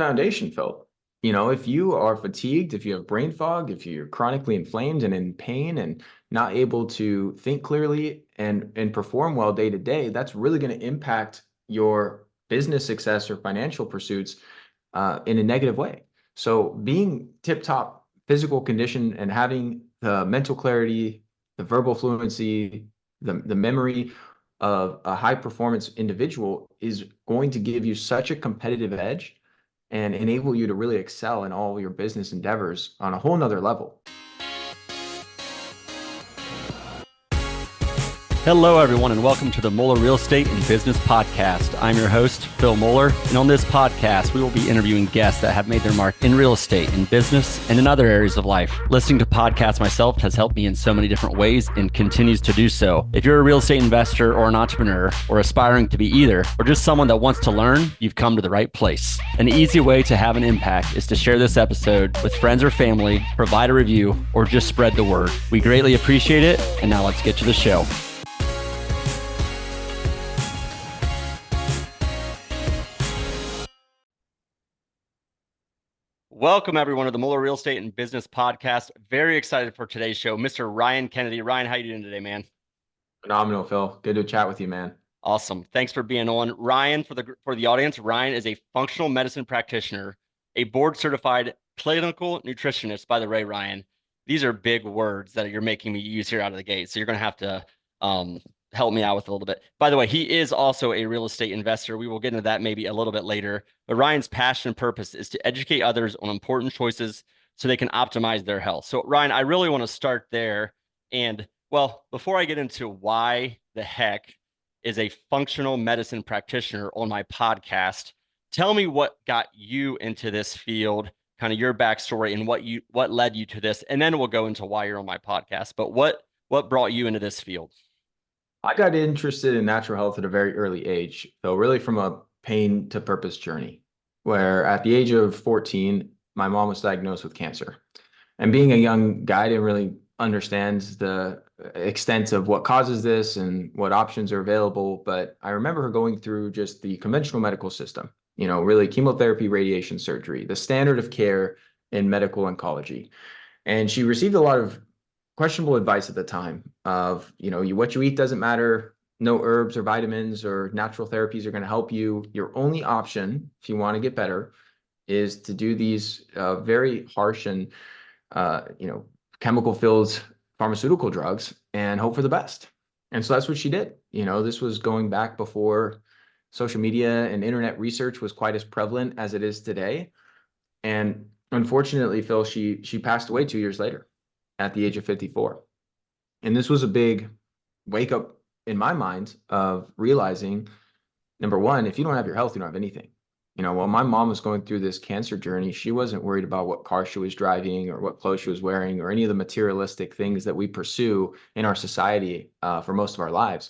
foundation, Phil. If you are fatigued, if you have brain fog, if you're chronically inflamed and in pain and not able to think clearly and perform well day to day, that's really going to impact your business success or financial pursuits in a negative way. So being tip-top physical condition and having the mental clarity, the verbal fluency, the memory of a high performance individual is going to give you such a competitive edge and enable you to really excel in all your business endeavors on a whole nother level. Hello, everyone, and welcome to the Moeller Real Estate and Business Podcast. I'm your host, Phil Moeller, and on this podcast, we will be interviewing guests that have made their mark in real estate, in business, and in other areas of life. Listening to podcasts myself has helped me in so many different ways and continues to do so. If you're a real estate investor or an entrepreneur or aspiring to be either, or just someone that wants to learn, you've come to the right place. An easy way to have an impact is to share this episode with friends or family, provide a review, or just spread the word. We greatly appreciate it, and now let's get to the show. Welcome, everyone, to the Moeller Real Estate and Business Podcast. Very excited for today's show. Mr. Ryan Kennedy. Ryan, how you doing today, man? Phenomenal, Phil. Good to chat with you, man. Awesome. Thanks for being on. Ryan, for the audience, Ryan is a functional medicine practitioner, a board-certified clinical nutritionist. By the way, Ryan, these are big words that you're making me use here out of the gate, so you're going to have to help me out with a little bit. By the way, he is also a real estate investor. We will get into that maybe a little bit later. But Ryan's passion and purpose is to educate others on important choices so they can optimize their health. So Ryan, I really want to start there. And well, before I get into why the heck is a functional medicine practitioner on my podcast, tell me what got you into this field, kind of your backstory and what led you to this. And then we'll go into why you're on my podcast. But what brought you into this field? I got interested in natural health at a very early age, though, really from a pain to purpose journey, where at the age of 14, my mom was diagnosed with cancer. And being a young guy, I didn't really understand the extent of what causes this and what options are available. But I remember her going through just the conventional medical system, really chemotherapy, radiation, surgery, the standard of care in medical oncology. And she received a lot of questionable advice at the time of, what you eat doesn't matter. No herbs or vitamins or natural therapies are going to help you. Your only option, if you want to get better, is to do these very harsh and, chemical-filled pharmaceutical drugs and hope for the best. And so that's what she did. This was going back before social media and internet research was quite as prevalent as it is today. And unfortunately, Phil, she passed away 2 years later at the age of 54. And this was a big wake up in my mind of realizing, number one, if you don't have your health, you don't have anything. While my mom was going through this cancer journey, she wasn't worried about what car she was driving or what clothes she was wearing or any of the materialistic things that we pursue in our society for most of our lives.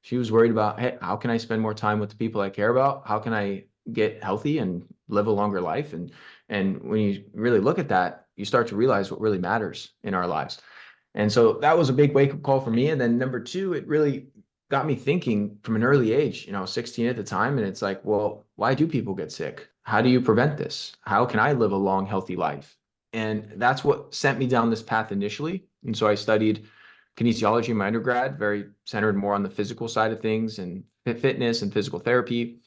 She was worried about, hey, how can I spend more time with the people I care about? How can I get healthy and live a longer life? And when you really look at that, you start to realize what really matters in our lives. And so that was a big wake-up call for me. And then number two, it really got me thinking from an early age, 16 at the time. And it's like, well, why do people get sick? How do you prevent this? How can I live a long, healthy life? And that's what sent me down this path initially. And so I studied kinesiology in my undergrad, very centered more on the physical side of things and fitness and physical therapy.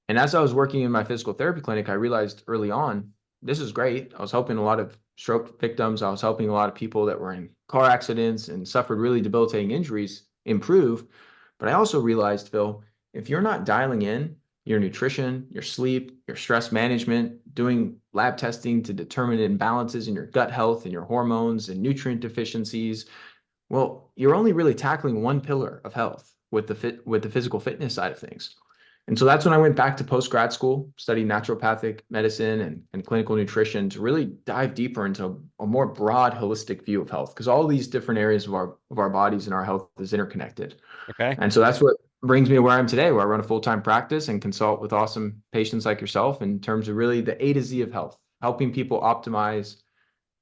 And as I was working in my physical therapy clinic, I realized early on, this is great. I was helping a lot of stroke victims. I was helping a lot of people that were in car accidents and suffered really debilitating injuries improve. But I also realized, Phil, if you're not dialing in your nutrition, your sleep, your stress management, doing lab testing to determine imbalances in your gut health and your hormones and nutrient deficiencies, well, you're only really tackling one pillar of health with the physical fitness side of things. And so that's when I went back to post-grad school, studied naturopathic medicine and clinical nutrition to really dive deeper into a more broad, holistic view of health, because all these different areas of our bodies and our health is interconnected. Okay. And so that's what brings me to where I am today, where I run a full-time practice and consult with awesome patients like yourself in terms of really the A to Z of health, helping people optimize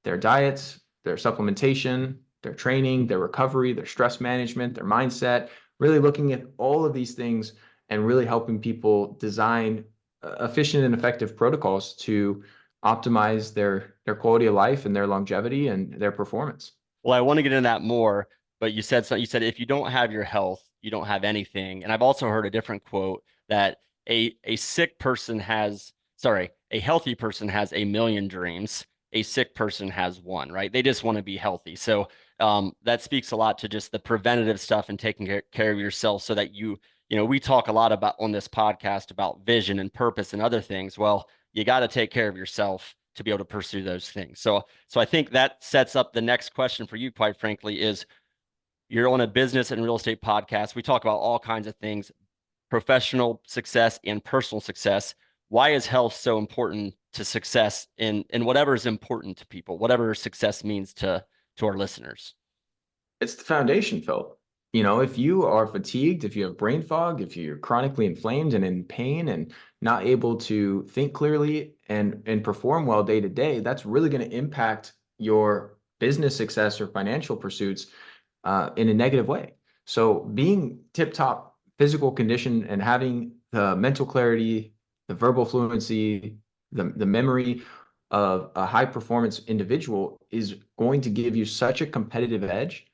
their diets, their supplementation, their training, their recovery, their stress management, their mindset, really looking at all of these things and really helping people design efficient and effective protocols to optimize their quality of life and their longevity and their performance. Well, I want to get into that more, but you said so. You said if you don't have your health, you don't have anything. And I've also heard a different quote that a sick person has, sorry, a healthy person has a million dreams. A sick person has one, right? They just want to be healthy. So that speaks a lot to just the preventative stuff and taking care of yourself so that we talk a lot about on this podcast about vision and purpose and other things. Well, you got to take care of yourself to be able to pursue those things. So I think that sets up the next question for you, quite frankly, is you're on a business and real estate podcast. We talk about all kinds of things, professional success and personal success. Why is health so important to success in whatever is important to people, whatever success means to our listeners? It's the foundation, Phil. If you are fatigued, if you have brain fog, if you're chronically inflamed and in pain and not able to think clearly and perform well day to day, that's really going to impact your business success or financial pursuits in a negative way. So being tip-top physical condition and having the mental clarity, the verbal fluency, the memory of a high performance individual is going to give you such a competitive edge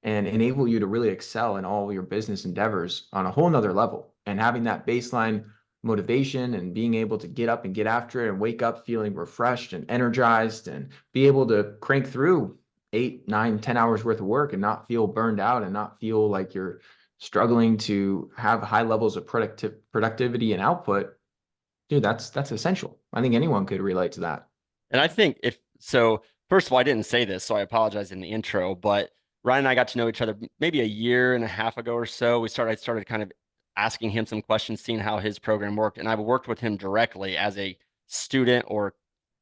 and enable you to really excel in all your business endeavors on a whole nother level. And having that baseline motivation and being able to get up and get after it and wake up feeling refreshed and energized and be able to crank through 8, 9, 10 hours worth of work and not feel burned out and not feel like you're struggling to have high levels of productivity and output, dude, that's essential. I think anyone could relate to that. And I think first of all, I didn't say this, so I apologize in the intro, but Ryan and I got to know each other maybe a year and a half ago or so. I started kind of asking him some questions, seeing how his program worked. And I've worked with him directly as a student or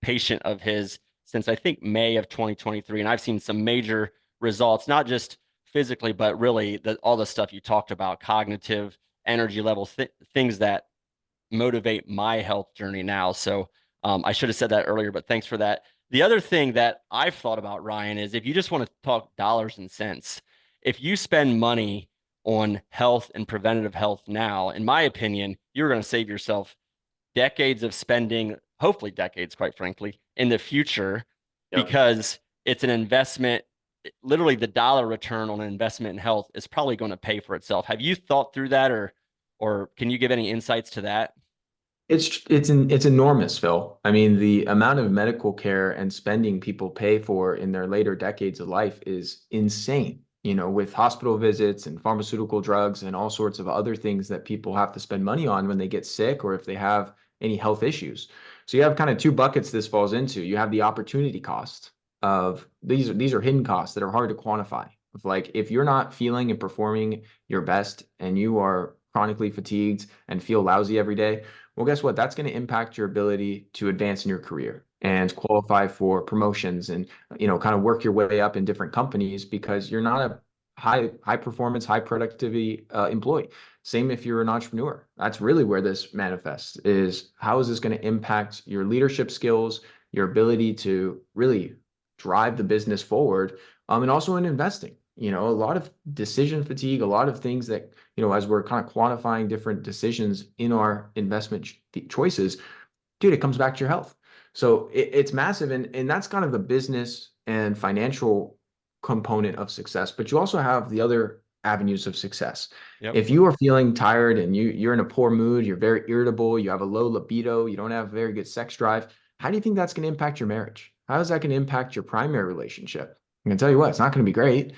patient of his since I think May of 2023. And I've seen some major results, not just physically, but really all the stuff you talked about, cognitive, energy levels, things that motivate my health journey now. So I should have said that earlier, but thanks for that. The other thing that I've thought about, Ryan, is if you just want to talk dollars and cents, if you spend money on health and preventative health now, in my opinion, you're going to save yourself decades of spending, hopefully decades, quite frankly, in the future, Yep. because it's an investment. Literally, the dollar return on an investment in health is probably going to pay for itself. Have you thought through that, or can you give any insights to that? It's enormous, Phil. I mean, the amount of medical care and spending people pay for in their later decades of life is insane. With hospital visits and pharmaceutical drugs and all sorts of other things that people have to spend money on when they get sick or if they have any health issues. So you have kind of two buckets this falls into. You have the opportunity cost of these are hidden costs that are hard to quantify. Of like if you're not feeling and performing your best and you are chronically fatigued and feel lousy every day, well, guess what? That's going to impact your ability to advance in your career and qualify for promotions and, kind of work your way up in different companies because you're not a high performance, high productivity employee. Same if you're an entrepreneur. That's really where this manifests is how is this going to impact your leadership skills, your ability to really drive the business forward, and also in investing. A lot of decision fatigue, a lot of things that, as we're kind of quantifying different decisions in our investment choices, dude, it comes back to your health. So it's massive. And that's kind of the business and financial component of success. But you also have the other avenues of success. Yep. If you are feeling tired and you're in a poor mood, you're very irritable, you have a low libido, you don't have very good sex drive, how do you think that's going to impact your marriage? How is that going to impact your primary relationship? I can tell you what, it's not going to be great.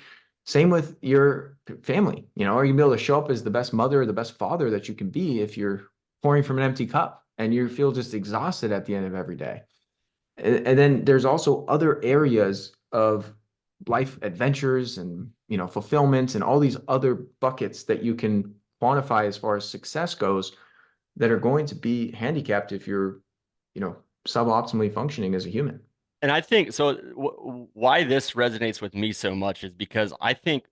Same with your family. Are you gonna be able to show up as the best mother or the best father that you can be if you're pouring from an empty cup and you feel just exhausted at the end of every day? And then there's also other areas of life adventures and fulfillment and all these other buckets that you can quantify as far as success goes that are going to be handicapped if you're suboptimally functioning as a human. And I think so. Why this resonates with me so much is because I think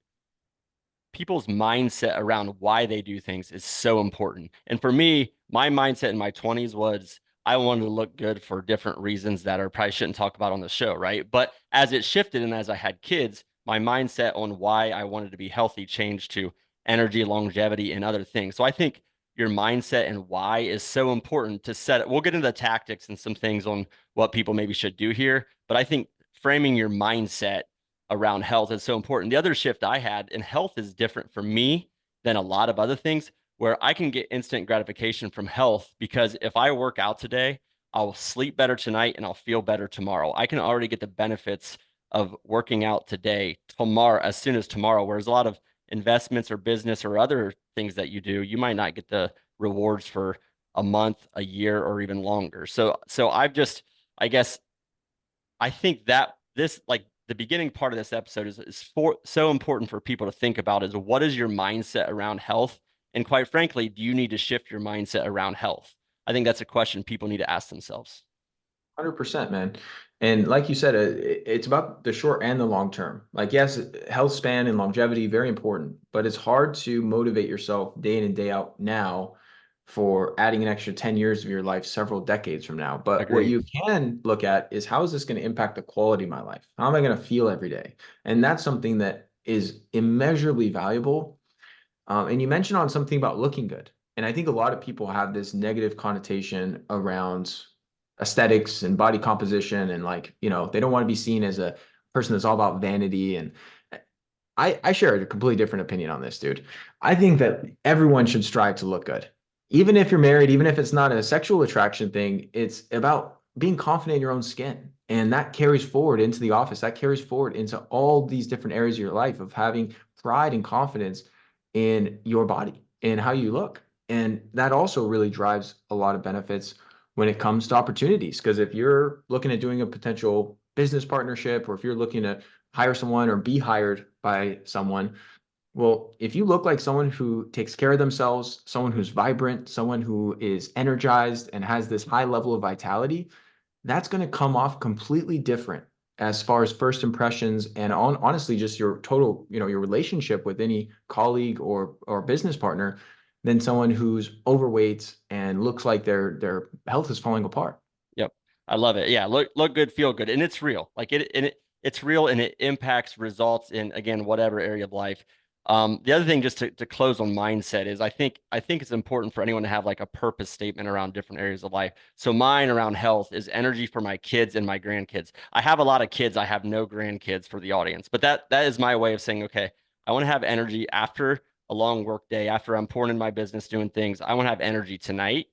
people's mindset around why they do things is so important. And for me, my mindset in my 20s was I wanted to look good for different reasons that I probably shouldn't talk about on the show, right? But as it shifted and as I had kids, my mindset on why I wanted to be healthy changed to energy, longevity, and other things. So I think your mindset and why is so important to set it. We'll get into the tactics and some things on what people maybe should do here, but I think framing your mindset around health is so important. The other shift I had in health is different for me than a lot of other things, where I can get instant gratification from health because if I work out today, I'll sleep better tonight and I'll feel better tomorrow. I can already get the benefits of working out today, tomorrow, as soon as tomorrow, whereas a lot of investments or business or other things that you do, you might not get the rewards for a month, a year, or even longer. So I guess I think that this, like the beginning part of this episode so important for people to think about is what is your mindset around health? And quite frankly, do you need to shift your mindset around health? I think that's a question people need to ask themselves. 100%, man. And like you said, it's about the short and the long term. Like, yes, health span and longevity, very important, but it's hard to motivate yourself day in and day out now for adding an extra 10 years of your life several decades from now. But what Agreed. you can look at is how is this going to impact the quality of my life? How am I going to feel every day? And that's something that is immeasurably valuable. And you mentioned on something about looking good. And I think a lot of people have this negative connotation around aesthetics and body composition. And like, they don't want to be seen as a person that's all about vanity. And I share a completely different opinion on this, dude. I think that everyone should strive to look good. Even if you're married, even if it's not a sexual attraction thing, it's about being confident in your own skin. And that carries forward into the office. That carries forward into all these different areas of your life of having pride and confidence in your body and how you look. And that also really drives a lot of benefits when it comes to opportunities. Because if you're looking at doing a potential business partnership, or if you're looking to hire someone or be hired by someone, well, if you look like someone who takes care of themselves, someone who's vibrant, someone who is energized and has this high level of vitality, that's going to come off completely different as far as first impressions and honestly just your total, your relationship with any colleague or business partner than someone who's overweight and looks like their health is falling apart. Yep. I love it. Yeah. Look good, feel good. And it's real. It's real and it impacts results in, again, whatever area of life. The other thing, just to close on mindset, is I think it's important for anyone to have like a purpose statement around different areas of life. So mine around health is energy for my kids and my grandkids. I have a lot of kids. I have no grandkids for the audience, but that is my way of saying, okay, I want to have energy after a long work day, after I'm pouring in my business, doing things. I want to have energy tonight,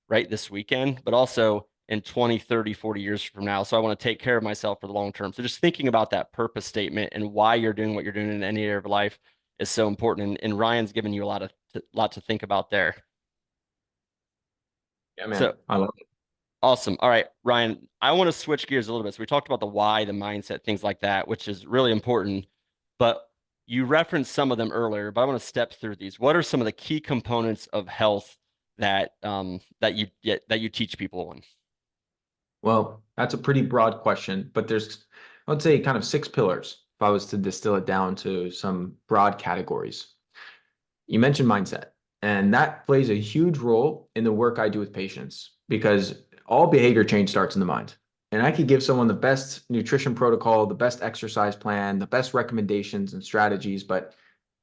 right, this weekend, but also in 20, 30, 40 years from now. So I want to take care of myself for the long term. So just thinking about that purpose statement and why you're doing what you're doing in any area of life is so important. And Ryan's given you lot to think about there. Yeah, So man. I love it. awesome. All right, Ryan, I want to switch gears a little bit. So we talked about the why, the mindset, things like that, which is really important. But you referenced some of them earlier, but I want to step through these. What are some of the key components of health that you teach people on? Well, that's a pretty broad question, but there's, I would say, kind of six pillars if I was to distill it down to some broad categories. You mentioned mindset, and that plays a huge role in the work I do with patients because all behavior change starts in the mind. And I could give someone the best nutrition protocol, the best exercise plan, the best recommendations and strategies, but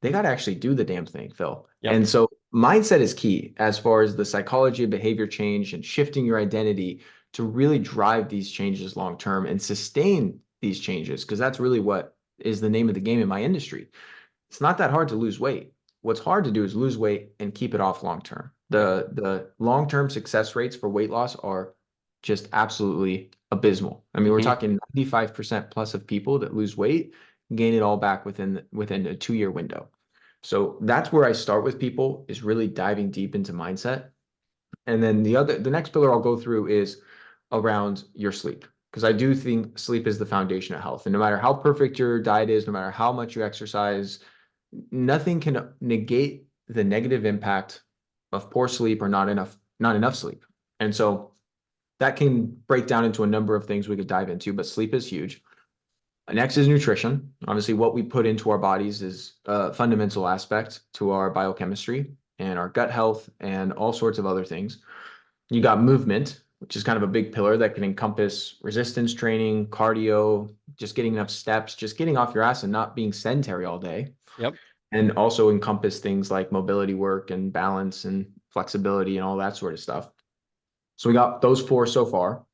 they got to actually do the damn thing, Phil. Yep. And so mindset is key as far as the psychology of behavior change and shifting your identity to really drive these changes long term and sustain these changes, because that's really what is the name of the game in my industry. It's not that hard to lose weight. What's hard to do is lose weight and keep it off long term. Yep. The long-term success rates for weight loss are just absolutely abysmal. I mean, we're Hmm. talking 95% plus of people that lose weight gain it all back within a 2-year window. So that's where I start with people, is really diving deep into mindset. And then the next pillar I'll go through is around your sleep. Because I do think sleep is the foundation of health. And no matter how perfect your diet is, no matter how much you exercise, nothing can negate the negative impact of poor sleep or not enough sleep. And so that can break down into a number of things we could dive into, but sleep is huge. Next is nutrition. Obviously, what we put into our bodies is a fundamental aspect to our biochemistry and our gut health and all sorts of other things. You got movement, which is kind of a big pillar that can encompass resistance training, cardio, just getting enough steps, just getting off your ass and not being sedentary all day, Yep. and also encompass things like mobility work and balance and flexibility, and all that sort of stuff. So we got those four so far.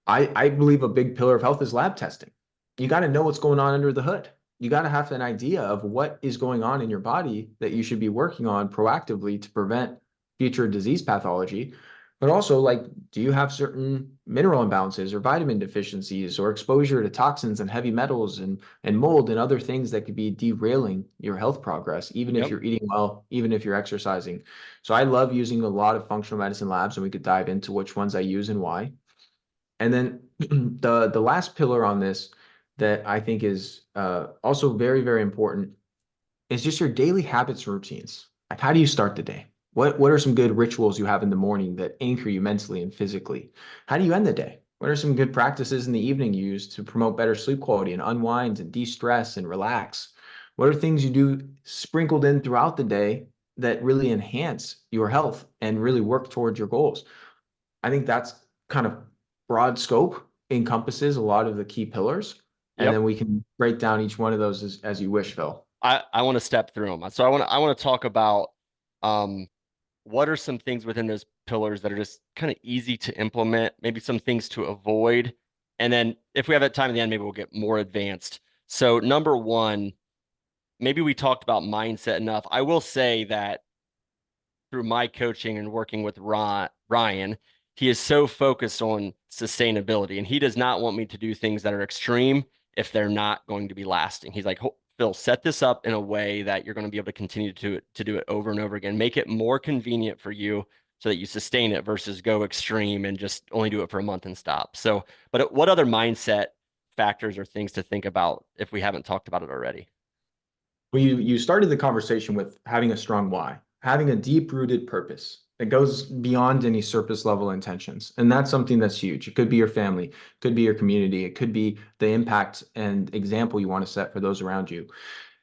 I believe a big pillar of health is lab testing. You got to know what's going on under the hood. You got to have an idea of what is going on in your body that you should be working on proactively to prevent future disease pathology. But also, like, do you have certain mineral imbalances or vitamin deficiencies or exposure to toxins and heavy metals and mold and other things that could be derailing your health progress, even if Yep. you're eating well, even if you're exercising. So I love using a lot of functional medicine labs, and we could dive into which ones I use and why. And then the last pillar on this that I think is also very, very important is just your daily habits and routines. Like, how do you start the day? What are some good rituals you have in the morning that anchor you mentally and physically? How do you end the day? What are some good practices in the evening you use to promote better sleep quality and unwind and de-stress and relax? What are things you do sprinkled in throughout the day that really enhance your health and really work towards your goals? I think that's kind of broad scope encompasses a lot of the key pillars. And Yep. then we can break down each one of those as you wish, Phil. I want to step through them. So I want to talk about um what are some things within those pillars that are just kind of easy to implement, maybe some things to avoid. And then if we have that time at the end, maybe we'll get more advanced. So number one, maybe we talked about mindset enough. I will say that through my coaching and working with Ryan, he is so focused on sustainability, and he does not want me to do things that are extreme if they're not going to be lasting. He's like, Phil, set this up in a way that you're going to be able to continue to do it over and over again. Make it more convenient for you so that you sustain it versus go extreme and just only do it for a month and stop. So, but what other mindset factors or things to think about if we haven't talked about it already? Well, you started the conversation with having a strong why, having a deep-rooted purpose that goes beyond any surface level intentions. And that's something that's huge. It could be your family, it could be your community, it could be the impact and example you want to set for those around you.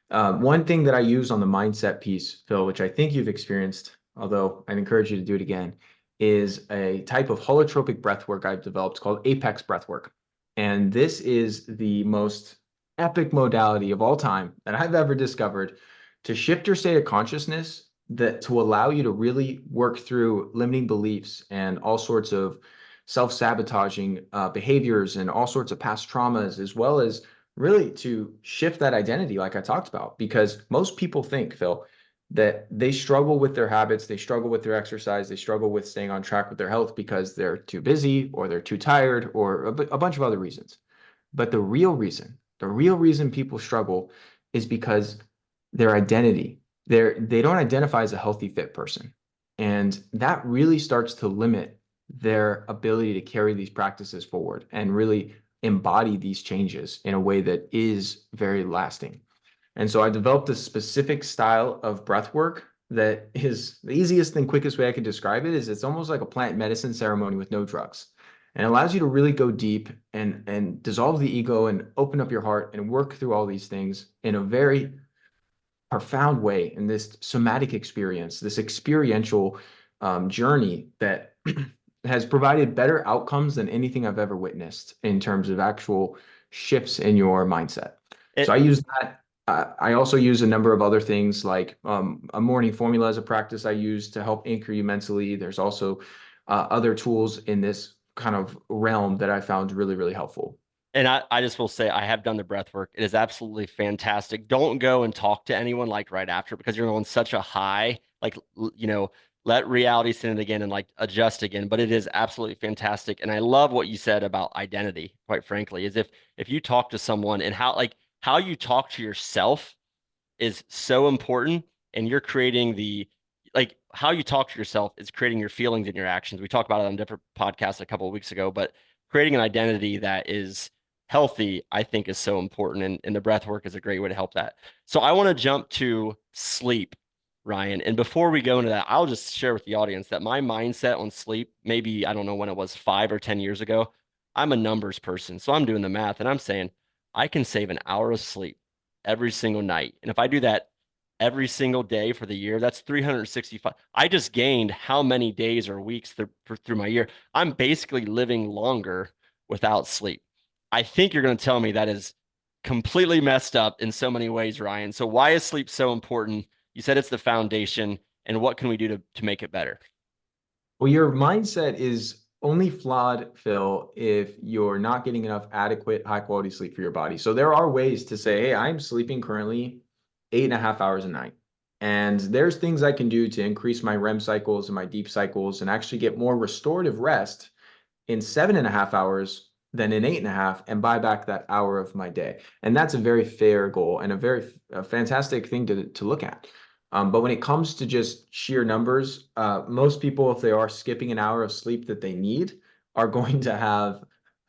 One thing that I use on the mindset piece, Phil, which I think you've experienced, although I'd encourage you to do it again, is a type of holotropic breath work I've developed called Apex breath work. And this is the most epic modality of all time that I've ever discovered to shift your state of consciousness that to allow you to really work through limiting beliefs and all sorts of self-sabotaging behaviors and all sorts of past traumas, as well as really to shift that identity, like I talked about, because most people think, Phil, that they struggle with their habits, they struggle with their exercise, they struggle with staying on track with their health because they're too busy or they're too tired or a bunch of other reasons. But the real reason people struggle is because their identity, they don't identify as a healthy, fit person. And that really starts to limit their ability to carry these practices forward and really embody these changes in a way that is very lasting. And so I developed a specific style of breath work that is the easiest and quickest way I could describe it is it's almost like a plant medicine ceremony with no drugs. And it allows you to really go deep and dissolve the ego and open up your heart and work through all these things in a very profound way in this somatic experience, this experiential journey that has provided better outcomes than anything I've ever witnessed in terms of actual shifts in your mindset. So I It, use that. I also use a number of other things like a morning formula as a practice I use to help anchor you mentally. There's also other tools in this kind of realm that I found really, really helpful. And I just will say I have done the breath work. It is absolutely fantastic. Don't go and talk to anyone like right after because you're on such a high, like let reality set in again and like adjust again. But it is absolutely fantastic. And I love what you said about identity, quite frankly, is if you talk to someone and how you talk to yourself is so important and you're creating the like how you talk to yourself is creating your feelings and your actions. We talked about it on different podcasts a couple of weeks ago, but creating an identity that is healthy, I think is so important. And the breath work is a great way to help that. So I want to jump to sleep, Ryan. And before we go into that, I'll just share with the audience that my mindset on sleep, maybe I don't know when it was 5 or 10 years ago, I'm a numbers person. So I'm doing the math and I'm saying I can save an hour of sleep every single night. And if I do that every single day for the year, that's 365. I just gained how many days or weeks through my year. I'm basically living longer without sleep. I think you're going to tell me that is completely messed up in so many ways, Ryan. So why is sleep so important? You said it's the foundation, and what can we do to make it better? Well, your mindset is only flawed, Phil, if you're not getting enough adequate, high quality sleep for your body. So there are ways to say, hey, I'm sleeping currently 8.5 hours a night. And there's things I can do to increase my REM cycles and my deep cycles and actually get more restorative rest in 7.5 hours than in 8.5 and buy back that hour of my day. And that's a very fair goal and a fantastic thing to look at. But when it comes to just sheer numbers, most people, if they are skipping an hour of sleep that they need, are going to have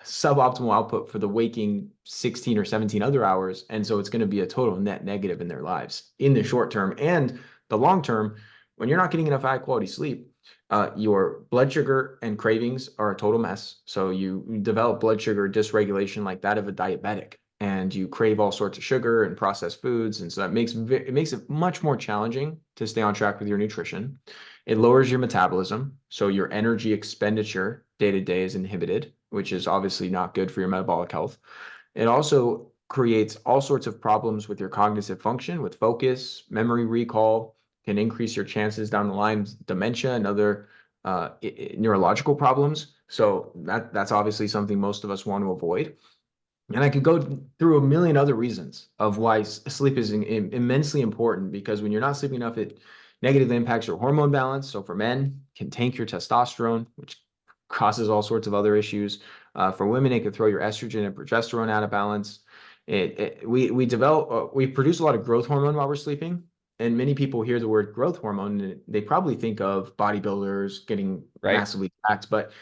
suboptimal output for the waking 16 or 17 other hours. And so it's going to be a total net negative in their lives in the short term and the long term. When you're not getting enough high quality sleep, your blood sugar and cravings are a total mess. So you develop blood sugar dysregulation like that of a diabetic, and you crave all sorts of sugar and processed foods. And so that makes it much more challenging to stay on track with your nutrition. It lowers your metabolism. So your energy expenditure day to day is inhibited, which is obviously not good for your metabolic health. It also creates all sorts of problems with your cognitive function, with focus, memory recall, can increase your chances down the line, dementia and other neurological problems. So that's obviously something most of us want to avoid. And I could go through a million other reasons of why sleep is immensely important, because when you're not sleeping enough, it negatively impacts your hormone balance. So for men, can tank your testosterone, which causes all sorts of other issues. For women, it could throw your estrogen and progesterone out of balance. We produce a lot of growth hormone while we're sleeping, and many people hear the word growth hormone and they probably think of bodybuilders getting Right? massively jacked, but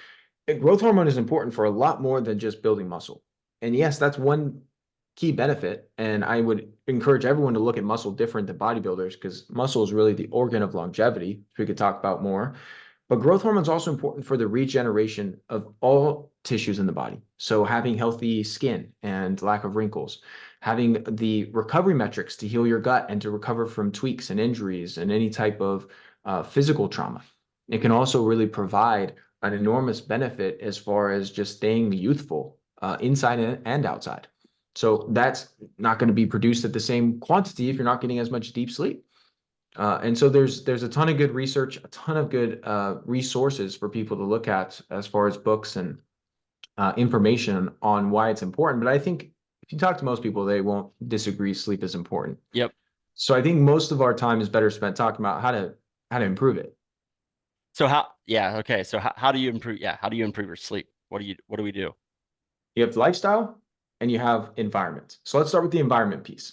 growth hormone is important for a lot more than just building muscle. And yes, that's one key benefit. And I would encourage everyone to look at muscle different than bodybuilders, because muscle is really the organ of longevity, which we could talk about more. But growth hormone is also important for the regeneration of all tissues in the body. So having healthy skin and lack of wrinkles, having the recovery metrics to heal your gut and to recover from tweaks and injuries and any type of physical trauma. It can also really provide an enormous benefit as far as just staying youthful inside and outside. So that's not going to be produced at the same quantity if you're not getting as much deep sleep. And so there's a ton of good research, a ton of good resources for people to look at as far as books and information on why it's important. But I think if you talk to most people, they won't disagree sleep is important. Yep. So I think most of our time is better spent talking about how to improve it. So yeah, okay. So how do you improve? Yeah, how do you improve your sleep? What do we do? You have lifestyle and you have environment. So let's start with the environment piece.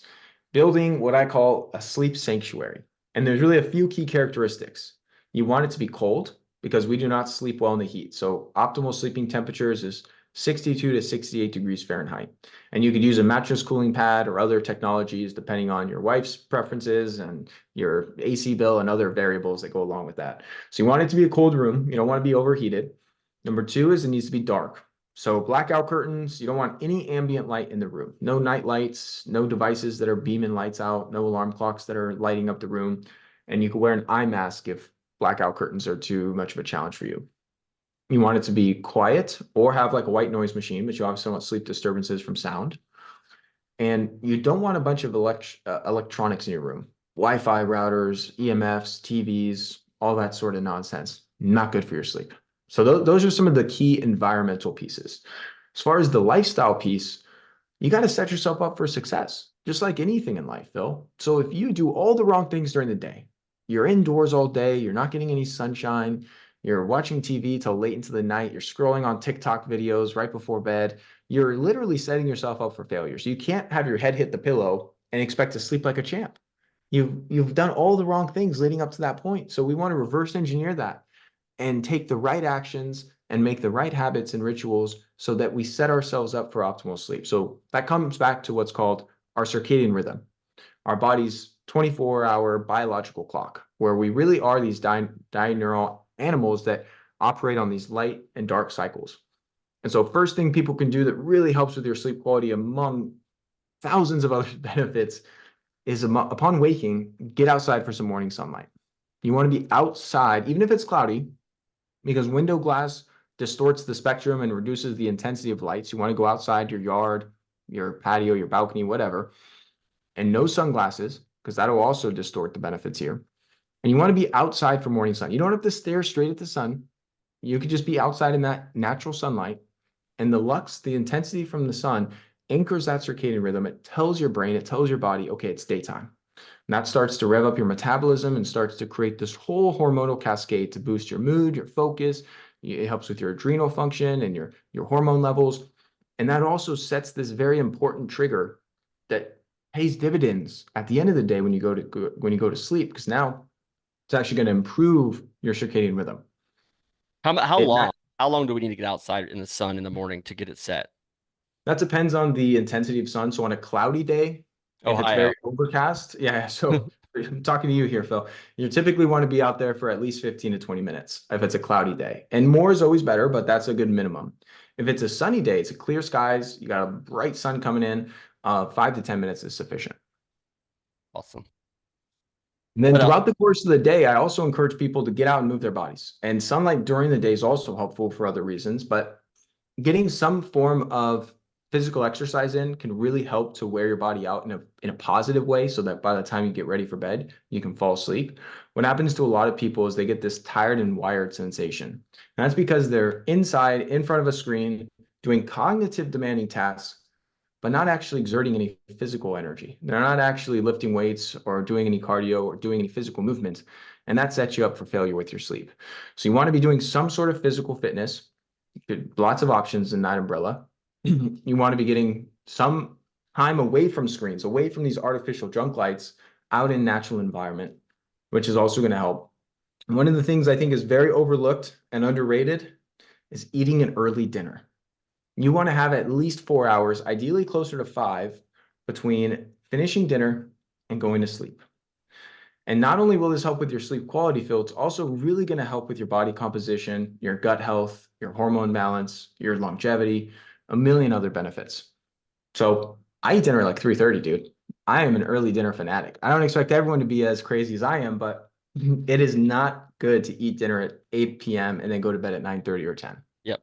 Building what I call a sleep sanctuary. And there's really a few key characteristics. You want it to be cold, because we do not sleep well in the heat. So optimal sleeping temperatures is 62 to 68 degrees Fahrenheit. And you could use a mattress cooling pad or other technologies depending on your wife's preferences and your AC bill and other variables that go along with that. So you want it to be a cold room. You don't want to be overheated. Number two is it needs to be dark. So blackout curtains, you don't want any ambient light in the room. No night lights, no devices that are beaming lights out, no alarm clocks that are lighting up the room. And you can wear an eye mask if blackout curtains are too much of a challenge for you. You want it to be quiet or have like a white noise machine, but you obviously don't want sleep disturbances from sound. And you don't want a bunch of electronics in your room. Wi-Fi routers, EMFs, TVs, all that sort of nonsense. Not good for your sleep. So those are some of the key environmental pieces. As far as the lifestyle piece, you got to set yourself up for success, just like anything in life, Phil. So if you do all the wrong things during the day, you're indoors all day, you're not getting any sunshine, you're watching TV till late into the night, you're scrolling on TikTok videos right before bed, you're literally setting yourself up for failure. So you can't have your head hit the pillow and expect to sleep like a champ. You've done all the wrong things leading up to that point. So we want to reverse engineer that and take the right actions and make the right habits and rituals so that we set ourselves up for optimal sleep. So that comes back to what's called our circadian rhythm, our body's 24-hour biological clock, where we really are these diurnal animals that operate on these light and dark cycles. And so first thing people can do that really helps with your sleep quality, among thousands of other benefits, is upon waking, get outside for some morning sunlight. You want to be outside, even if it's cloudy, because window glass distorts the spectrum and reduces the intensity of lights. You want to go outside your yard, your patio, your balcony, whatever, and no sunglasses, because that'll also distort the benefits here. And you want to be outside for morning sun. You don't have to stare straight at the sun. You could just be outside in that natural sunlight, and the lux, the intensity from the sun, anchors that circadian rhythm. It tells your brain, it tells your body, okay, it's daytime. And that starts to rev up your metabolism and starts to create this whole hormonal cascade to boost your mood, your focus. It helps with your adrenal function and your hormone levels. And that also sets this very important trigger that pays dividends at the end of the day when you go to sleep, because now it's actually going to improve your circadian rhythm. How It, long? How long do we need to get outside in the sun in the morning to get it set? that depends on the intensity of sun. So on a cloudy day, if it's Ohio. very overcast, yeah. So I'm talking to you here, Phil. You typically want to be out there for at least 15 to 20 minutes if it's a cloudy day. And more is always better, but that's a good minimum. If it's a sunny day, it's a clear skies, you got a bright sun coming in, 5 to 10 minutes is sufficient. Awesome. And then What else? throughout the course of the day, I also encourage people to get out and move their bodies. And sunlight during the day is also helpful for other reasons, but getting some form of physical exercise in can really help to wear your body out in a positive way so that by the time you get ready for bed, you can fall asleep. What happens to a lot of people is they get this tired and wired sensation. And that's because they're inside in front of a screen doing cognitive demanding tasks, but not actually exerting any physical energy. They're not actually lifting weights or doing any cardio or doing any physical movements. And that sets you up for failure with your sleep. So you want to be doing some sort of physical fitness. Lots of options in that umbrella. You want to be getting some time away from screens, away from these artificial junk lights, out in natural environment, which is also going to help. One of the things I think is very overlooked and underrated is eating an early dinner. You want to have at least 4 hours, ideally closer to 5, between finishing dinner and going to sleep. And not only will this help with your sleep quality, Phil, it's also really going to help with your body composition, your gut health, your hormone balance, your longevity, a million other benefits. So I eat dinner at like 3:30, dude. I am an early dinner fanatic. I don't expect everyone to be as crazy as I am, but it is not good to eat dinner at 8 p.m. and then go to bed at 9:30 or 10. Yep.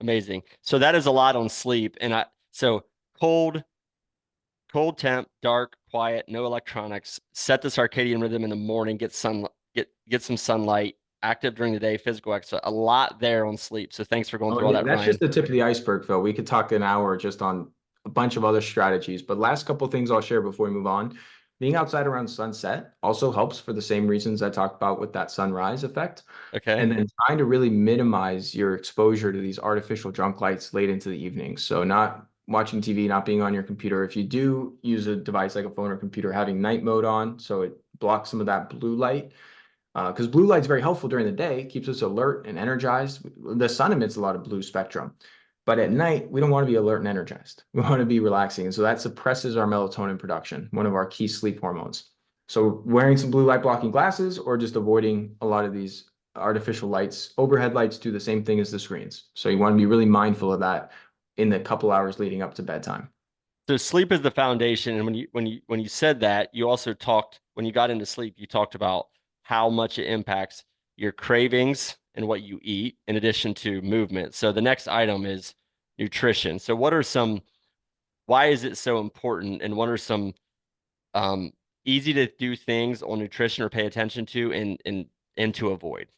Amazing. So that is a lot on sleep. And so cold, cold temp, dark, quiet, no electronics, set the circadian rhythm in the morning, get some sunlight, active during the day, physical exercise, a lot there on sleep. So thanks for going Oh, through all yeah, that, that's Ryan. just the tip of the iceberg, Phil. We could talk an hour just on a bunch of other strategies, but last couple of things I'll share before we move on. Being outside around sunset also helps for the same reasons I talked about with that sunrise effect. Okay. And then trying to really minimize your exposure to these artificial junk lights late into the evening. So not watching TV, not being on your computer. If you do use a device like a phone or computer, having night mode on so it blocks some of that blue light, because blue light is very helpful during the day, keeps us alert and energized. The sun emits a lot of blue spectrum, but at night we don't want to be alert and energized. We want to be relaxing, and so that suppresses our melatonin production, one of our key sleep hormones. So wearing some blue light blocking glasses or just avoiding a lot of these artificial lights, overhead lights do the same thing as the screens. So you want to be really mindful of that in the couple hours leading up to bedtime. So sleep is the foundation. And when you said that, you also talked when you got into sleep, you talked about how much it impacts your cravings and what you eat in addition to movement. So the next item is nutrition. So why is it so important and what are some um, easy to do things on nutrition or pay attention to and to avoid?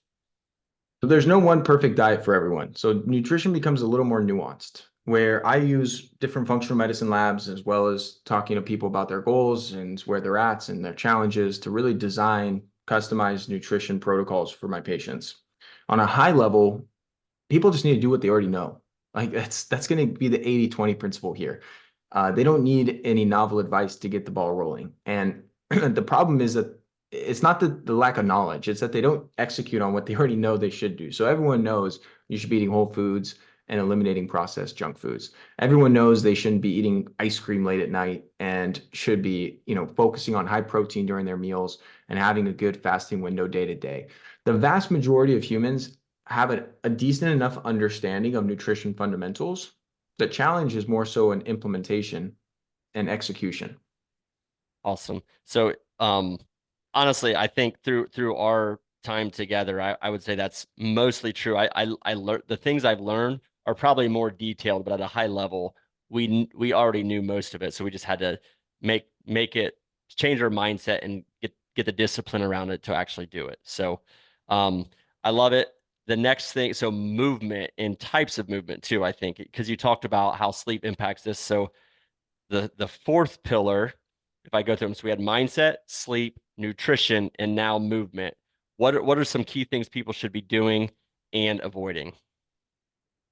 So there's no one perfect diet for everyone. So nutrition becomes a little more nuanced, where I use different functional medicine labs as well as talking to people about their goals and where they're at and their challenges to really design customized nutrition protocols for my patients. On a high level, people just need to do what they already know. Like that's going to be the 80-20 principle here. They don't need any novel advice to get the ball rolling. And the problem is that it's not the lack of knowledge, it's that they don't execute on what they already know they should do. So everyone knows you should be eating whole foods and eliminating processed junk foods. Everyone knows they shouldn't be eating ice cream late at night and should be, focusing on high protein during their meals and having a good fasting window day to day. The vast majority of humans have a decent enough understanding of nutrition fundamentals. The challenge is more so in implementation and execution. Awesome. So, honestly, I think through our time together, I would say that's mostly true. I learned the things I've learned are probably more detailed, but at a high level, we already knew most of it. So we just had to make it change our mindset and get the discipline around it to actually do it. So, um, I love it. the next thing, so movement and types of movement too, I think, because you talked about how sleep impacts this. So the fourth pillar, if I go through them, so we had mindset, sleep, nutrition, and now movement. What are some key things people should be doing and avoiding?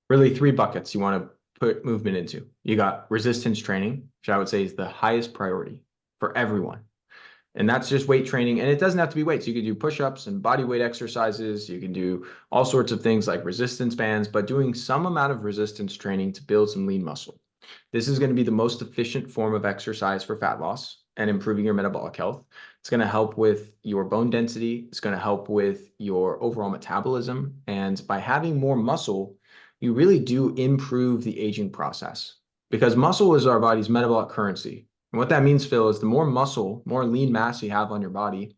Really three buckets you want to put movement into. You got resistance training, which I would say is the highest priority for everyone. And that's just weight training. And it doesn't have to be weights. You can do push-ups and body weight exercises. You can do all sorts of things like resistance bands, but doing some amount of resistance training to build some lean muscle. This is going to be the most efficient form of exercise for fat loss and improving your metabolic health. It's going to help with your bone density. It's going to help with your overall metabolism. And by having more muscle, you really do improve the aging process because muscle is our body's metabolic currency. And what that means, Phil, is the more muscle, more lean mass you have on your body,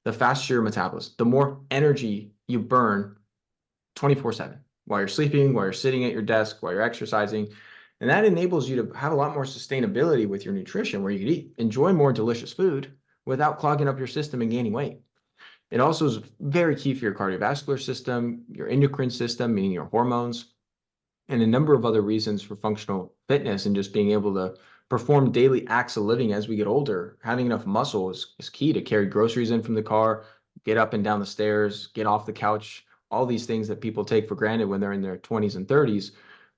the faster your metabolism, the more energy you burn 24/7 while you're sleeping, while you're sitting at your desk, while you're exercising. And that enables you to have a lot more sustainability with your nutrition where you can enjoy more delicious food without clogging up your system and gaining weight. It also is very key for your cardiovascular system, your endocrine system, meaning your hormones, and a number of other reasons for functional fitness and just being able to perform daily acts of living as we get older. Having enough muscle is key to carry groceries in from the car, get up and down the stairs, get off the couch, all these things that people take for granted when they're in their 20s and 30s.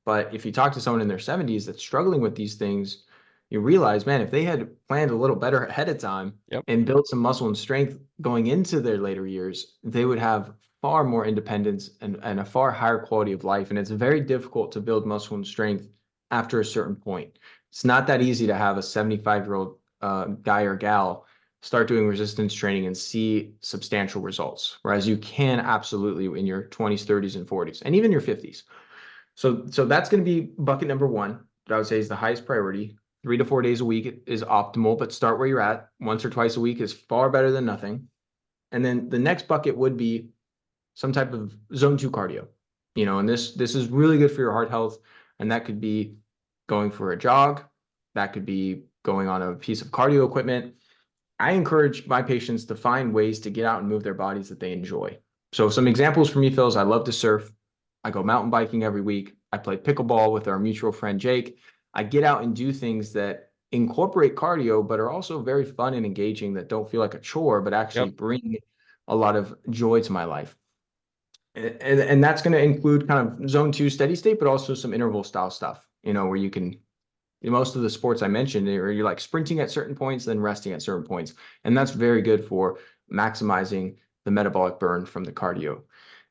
But if you talk to someone in their 70s that's struggling with these things, you realize, man, if they had planned a little better ahead of time Yep. and built some muscle and strength going into their later years, they would have far more independence and a far higher quality of life. And it's very difficult to build muscle and strength after a certain point. It's not that easy to have a 75-year-old guy or gal start doing resistance training and see substantial results, whereas you can absolutely in your 20s, 30s, and 40s, and even your 50s. So that's going to be bucket number one that I would say is the highest priority. 3 to 4 days a week is optimal, but start where you're at. Once or twice a week is far better than nothing. And then the next bucket would be some type of zone 2 cardio. And this is really good for your heart health. And that could be going for a jog. That could be going on a piece of cardio equipment. I encourage my patients to find ways to get out and move their bodies that they enjoy. So some examples for me, Phil, is I love to surf. I go mountain biking every week. I play pickleball with our mutual friend, Jake. I get out and do things that incorporate cardio, but are also very fun and engaging that don't feel like a chore, but actually Yep. bring a lot of joy to my life. And that's going to include kind of zone 2 steady state, but also some interval style stuff, where you can, most of the sports I mentioned, or you're like sprinting at certain points, then resting at certain points. And that's very good for maximizing the metabolic burn from the cardio.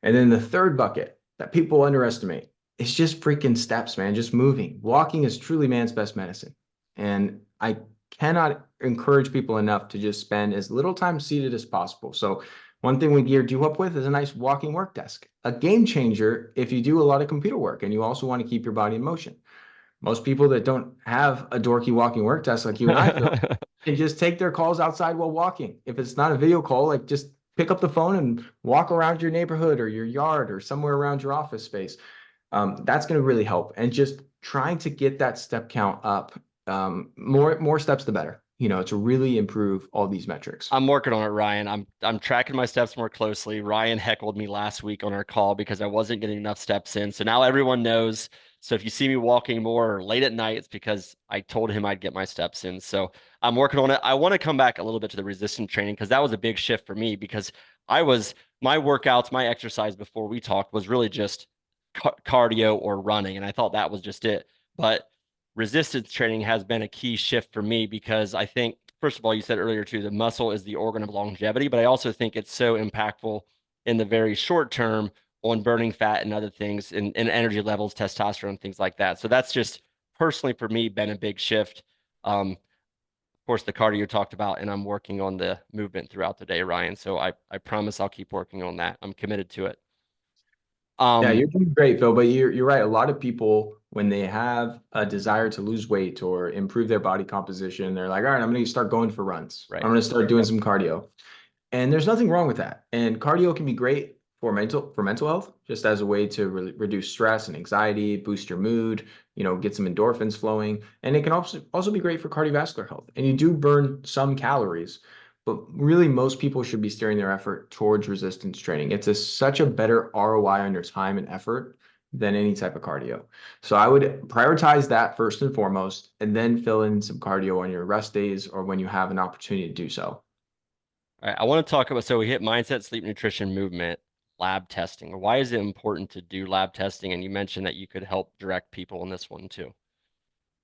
And then the third bucket that people underestimate is just freaking steps, man, just moving. Walking is truly man's best medicine. And I cannot encourage people enough to just spend as little time seated as possible. So one thing we geared you up with is a nice walking work desk, a game changer if you do a lot of computer work and you also want to keep your body in motion. Most people that don't have a dorky walking work desk like you and I feel can just take their calls outside while walking. If it's not a video call, like just pick up the phone and walk around your neighborhood or your yard or somewhere around your office space. That's going to really help. And just trying to get that step count up. More steps, the better, to really improve all these metrics. I'm working on it, Ryan. I'm tracking my steps more closely. Ryan heckled me last week on our call because I wasn't getting enough steps in. So now everyone knows. So if you see me walking more late at night, it's because I told him I'd get my steps in. So I'm working on it. I want to come back a little bit to the resistance training because that was a big shift for me because my workouts, my exercise before we talked was really just cardio or running. And I thought that was just it. But resistance training has been a key shift for me because I think, first of all, you said earlier too, the muscle is the organ of longevity, but I also think it's so impactful in the very short term on burning fat and other things and energy levels, testosterone, things like that. So that's just personally for me been a big shift. Of course, the cardio you talked about, and I'm working on the movement throughout the day, Ryan. So I promise I'll keep working on that. I'm committed to it. Yeah, Um, you're doing great, Phil. But you're right. A lot of people, when they have a desire to lose weight or improve their body composition, they're like, all right, I'm going to start going for runs. right. I'm going to start doing some cardio. And there's nothing wrong with that. And cardio can be great for mental health, just as a way to reduce stress and anxiety, boost your mood, get some endorphins flowing. And it can also be great for cardiovascular health. And you do burn some calories, but really most people should be steering their effort towards resistance training. It's such a better ROI on your time and effort than any type of cardio. So I would prioritize that first and foremost, and then fill in some cardio on your rest days or when you have an opportunity to do so. All right, I want to talk about, so we hit mindset, sleep, nutrition, movement, lab testing. Why is it important to do lab testing? And you mentioned that you could help direct people in this one too.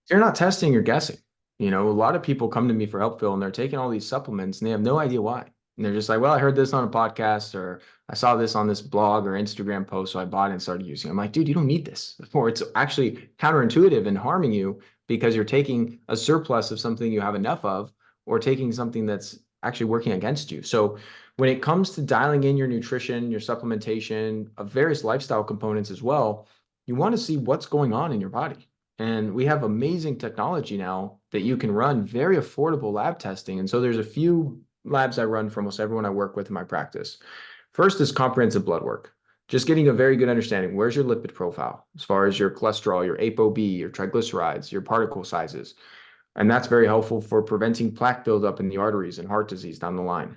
If you're not testing, you're guessing. A lot of people come to me for help, Phil, and they're taking all these supplements and they have no idea why. And they're just like, well, I heard this on a podcast or I saw this on this blog or Instagram post, so I bought it and started using it. I'm like, dude, you don't need this. Or it's actually counterintuitive and harming you because you're taking a surplus of something you have enough of or taking something that's actually working against you. So when it comes to dialing in your nutrition, your supplementation, of various lifestyle components as well, you want to see what's going on in your body. And we have amazing technology now that you can run very affordable lab testing. And so there's a few labs I run for almost everyone I work with in my practice. First is comprehensive blood work. Just getting a very good understanding. Where's your lipid profile as far as your cholesterol, your ApoB, your triglycerides, your particle sizes. And that's very helpful for preventing plaque buildup in the arteries and heart disease down the line.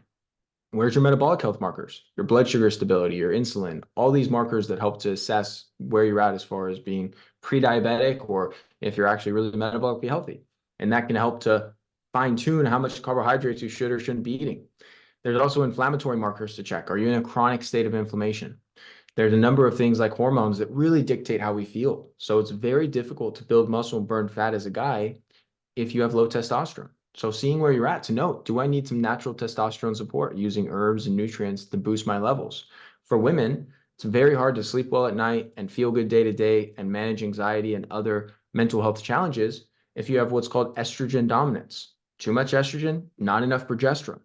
Where's your metabolic health markers, your blood sugar stability, your insulin, all these markers that help to assess where you're at as far as being pre-diabetic or if you're actually really metabolically healthy. And that can help to fine tune how much carbohydrates you should or shouldn't be eating. There's also inflammatory markers to check. Are you in a chronic state of inflammation? There's a number of things like hormones that really dictate how we feel. So it's very difficult to build muscle and burn fat as a guy if you have low testosterone. So seeing where you're at to note, do I need some natural testosterone support using herbs and nutrients to boost my levels? For women, it's very hard to sleep well at night and feel good day to day and manage anxiety and other mental health challenges if you have what's called estrogen dominance. Too much estrogen, not enough progesterone.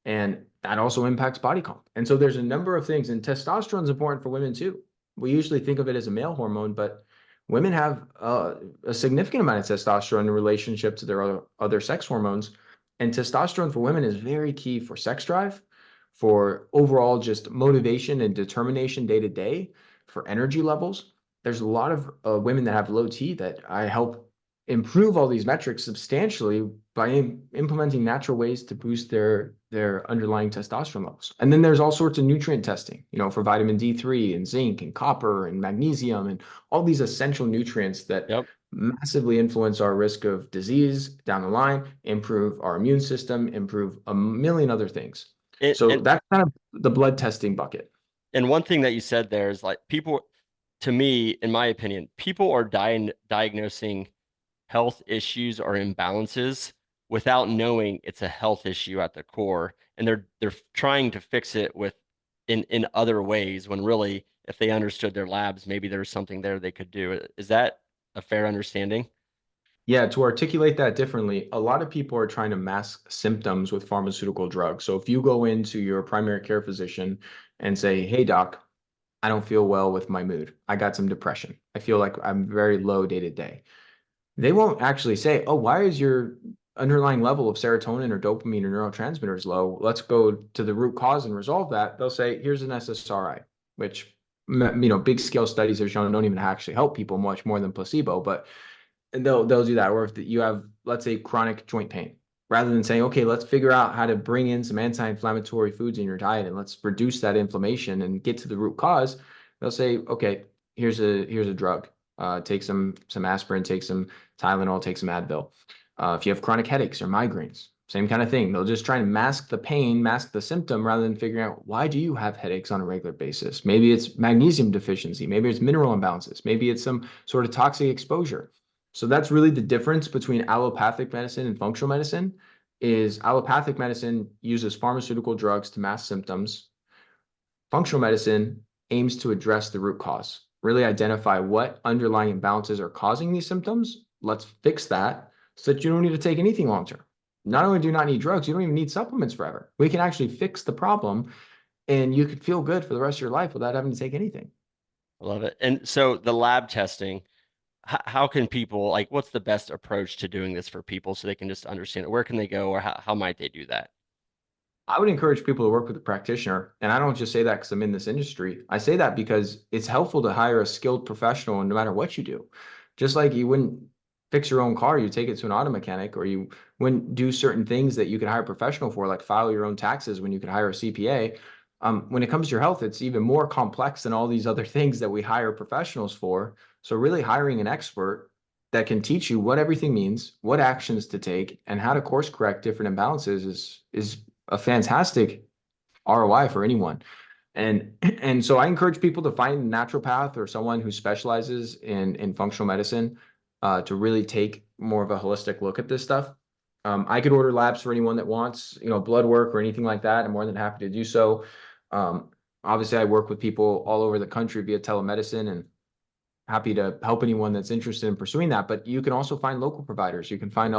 And that also impacts body comp. And so there's a number of things, and testosterone is important for women too. We usually think of it as a male hormone, but women have a significant amount of testosterone in relationship to their other sex hormones. And testosterone for women is very key for sex drive, for overall just motivation and determination day to day, for energy levels. There's a lot of women that have low T that I help improve all these metrics substantially by implementing natural ways to boost their underlying testosterone levels. And then there's all sorts of nutrient testing, for vitamin D3 and zinc and copper and magnesium and all these essential nutrients that Yep. massively influence our risk of disease down the line, improve our immune system, improve a million other things. It, So and that's kind of the blood testing bucket. and one thing that you said there is like people, to me, in my opinion, people are diagnosing health issues or imbalances without knowing it's a health issue at the core, and they're trying to fix it with in other ways when really if they understood their labs, maybe there's something there they could do. Is that a fair understanding? Yeah, to articulate that differently, a lot of people are trying to mask symptoms with pharmaceutical drugs. So if you go into your primary care physician and say, "Hey doc, I don't feel well with my mood. I got some depression. I feel like I'm very low day to day." They won't actually say, "Oh, why is your underlying level of serotonin or dopamine or neurotransmitters low? Let's go to the root cause and resolve that." They'll say, "Here's an SSRI," which, big scale studies have shown don't even actually help people much more than placebo, but they'll do that. Or if you have, let's say, chronic joint pain, rather than saying, okay, let's figure out how to bring in some anti-inflammatory foods in your diet and let's reduce that inflammation and get to the root cause, they'll say, okay, here's a drug. Take some aspirin, take some Tylenol, take some Advil. If you have chronic headaches or migraines, same kind of thing. They'll just try and mask the pain, mask the symptom, rather than figuring out, why do you have headaches on a regular basis? Maybe it's magnesium deficiency. Maybe it's mineral imbalances. Maybe it's some sort of toxic exposure. So that's really the difference between allopathic medicine and functional medicine. Is allopathic medicine uses pharmaceutical drugs to mask symptoms. Functional medicine aims to address the root cause, really identify what underlying imbalances are causing these symptoms. Let's fix that so that you don't need to take anything long term. Not only do you not need drugs, you don't even need supplements forever. We can actually fix the problem and you could feel good for the rest of your life without having to take anything. I love it. And so the lab testing, how can people like what's the best approach to doing this for people so they can just understand it? Where can they go or how might they do that? I would encourage people to work with a practitioner. And I don't just say that because I'm in this industry. I say that because it's helpful to hire a skilled professional no matter what you do. Just like you wouldn't fix your own car, you take it to an auto mechanic, or you wouldn't do certain things that you could hire a professional for, like file your own taxes when you could hire a CPA. When it comes to your health, it's even more complex than all these other things that we hire professionals for. So really hiring an expert that can teach you what everything means, what actions to take, and how to course correct different imbalances is a fantastic ROI for anyone. And so I encourage people to find a naturopath or someone who specializes in functional medicine to really take more of a holistic look at this stuff. I could order labs for anyone that wants, blood work or anything like that. I'm more than happy to do so. Um, Obviously, I work with people all over the country via telemedicine, and happy to help anyone that's interested in pursuing that. But you can also find local providers. You can find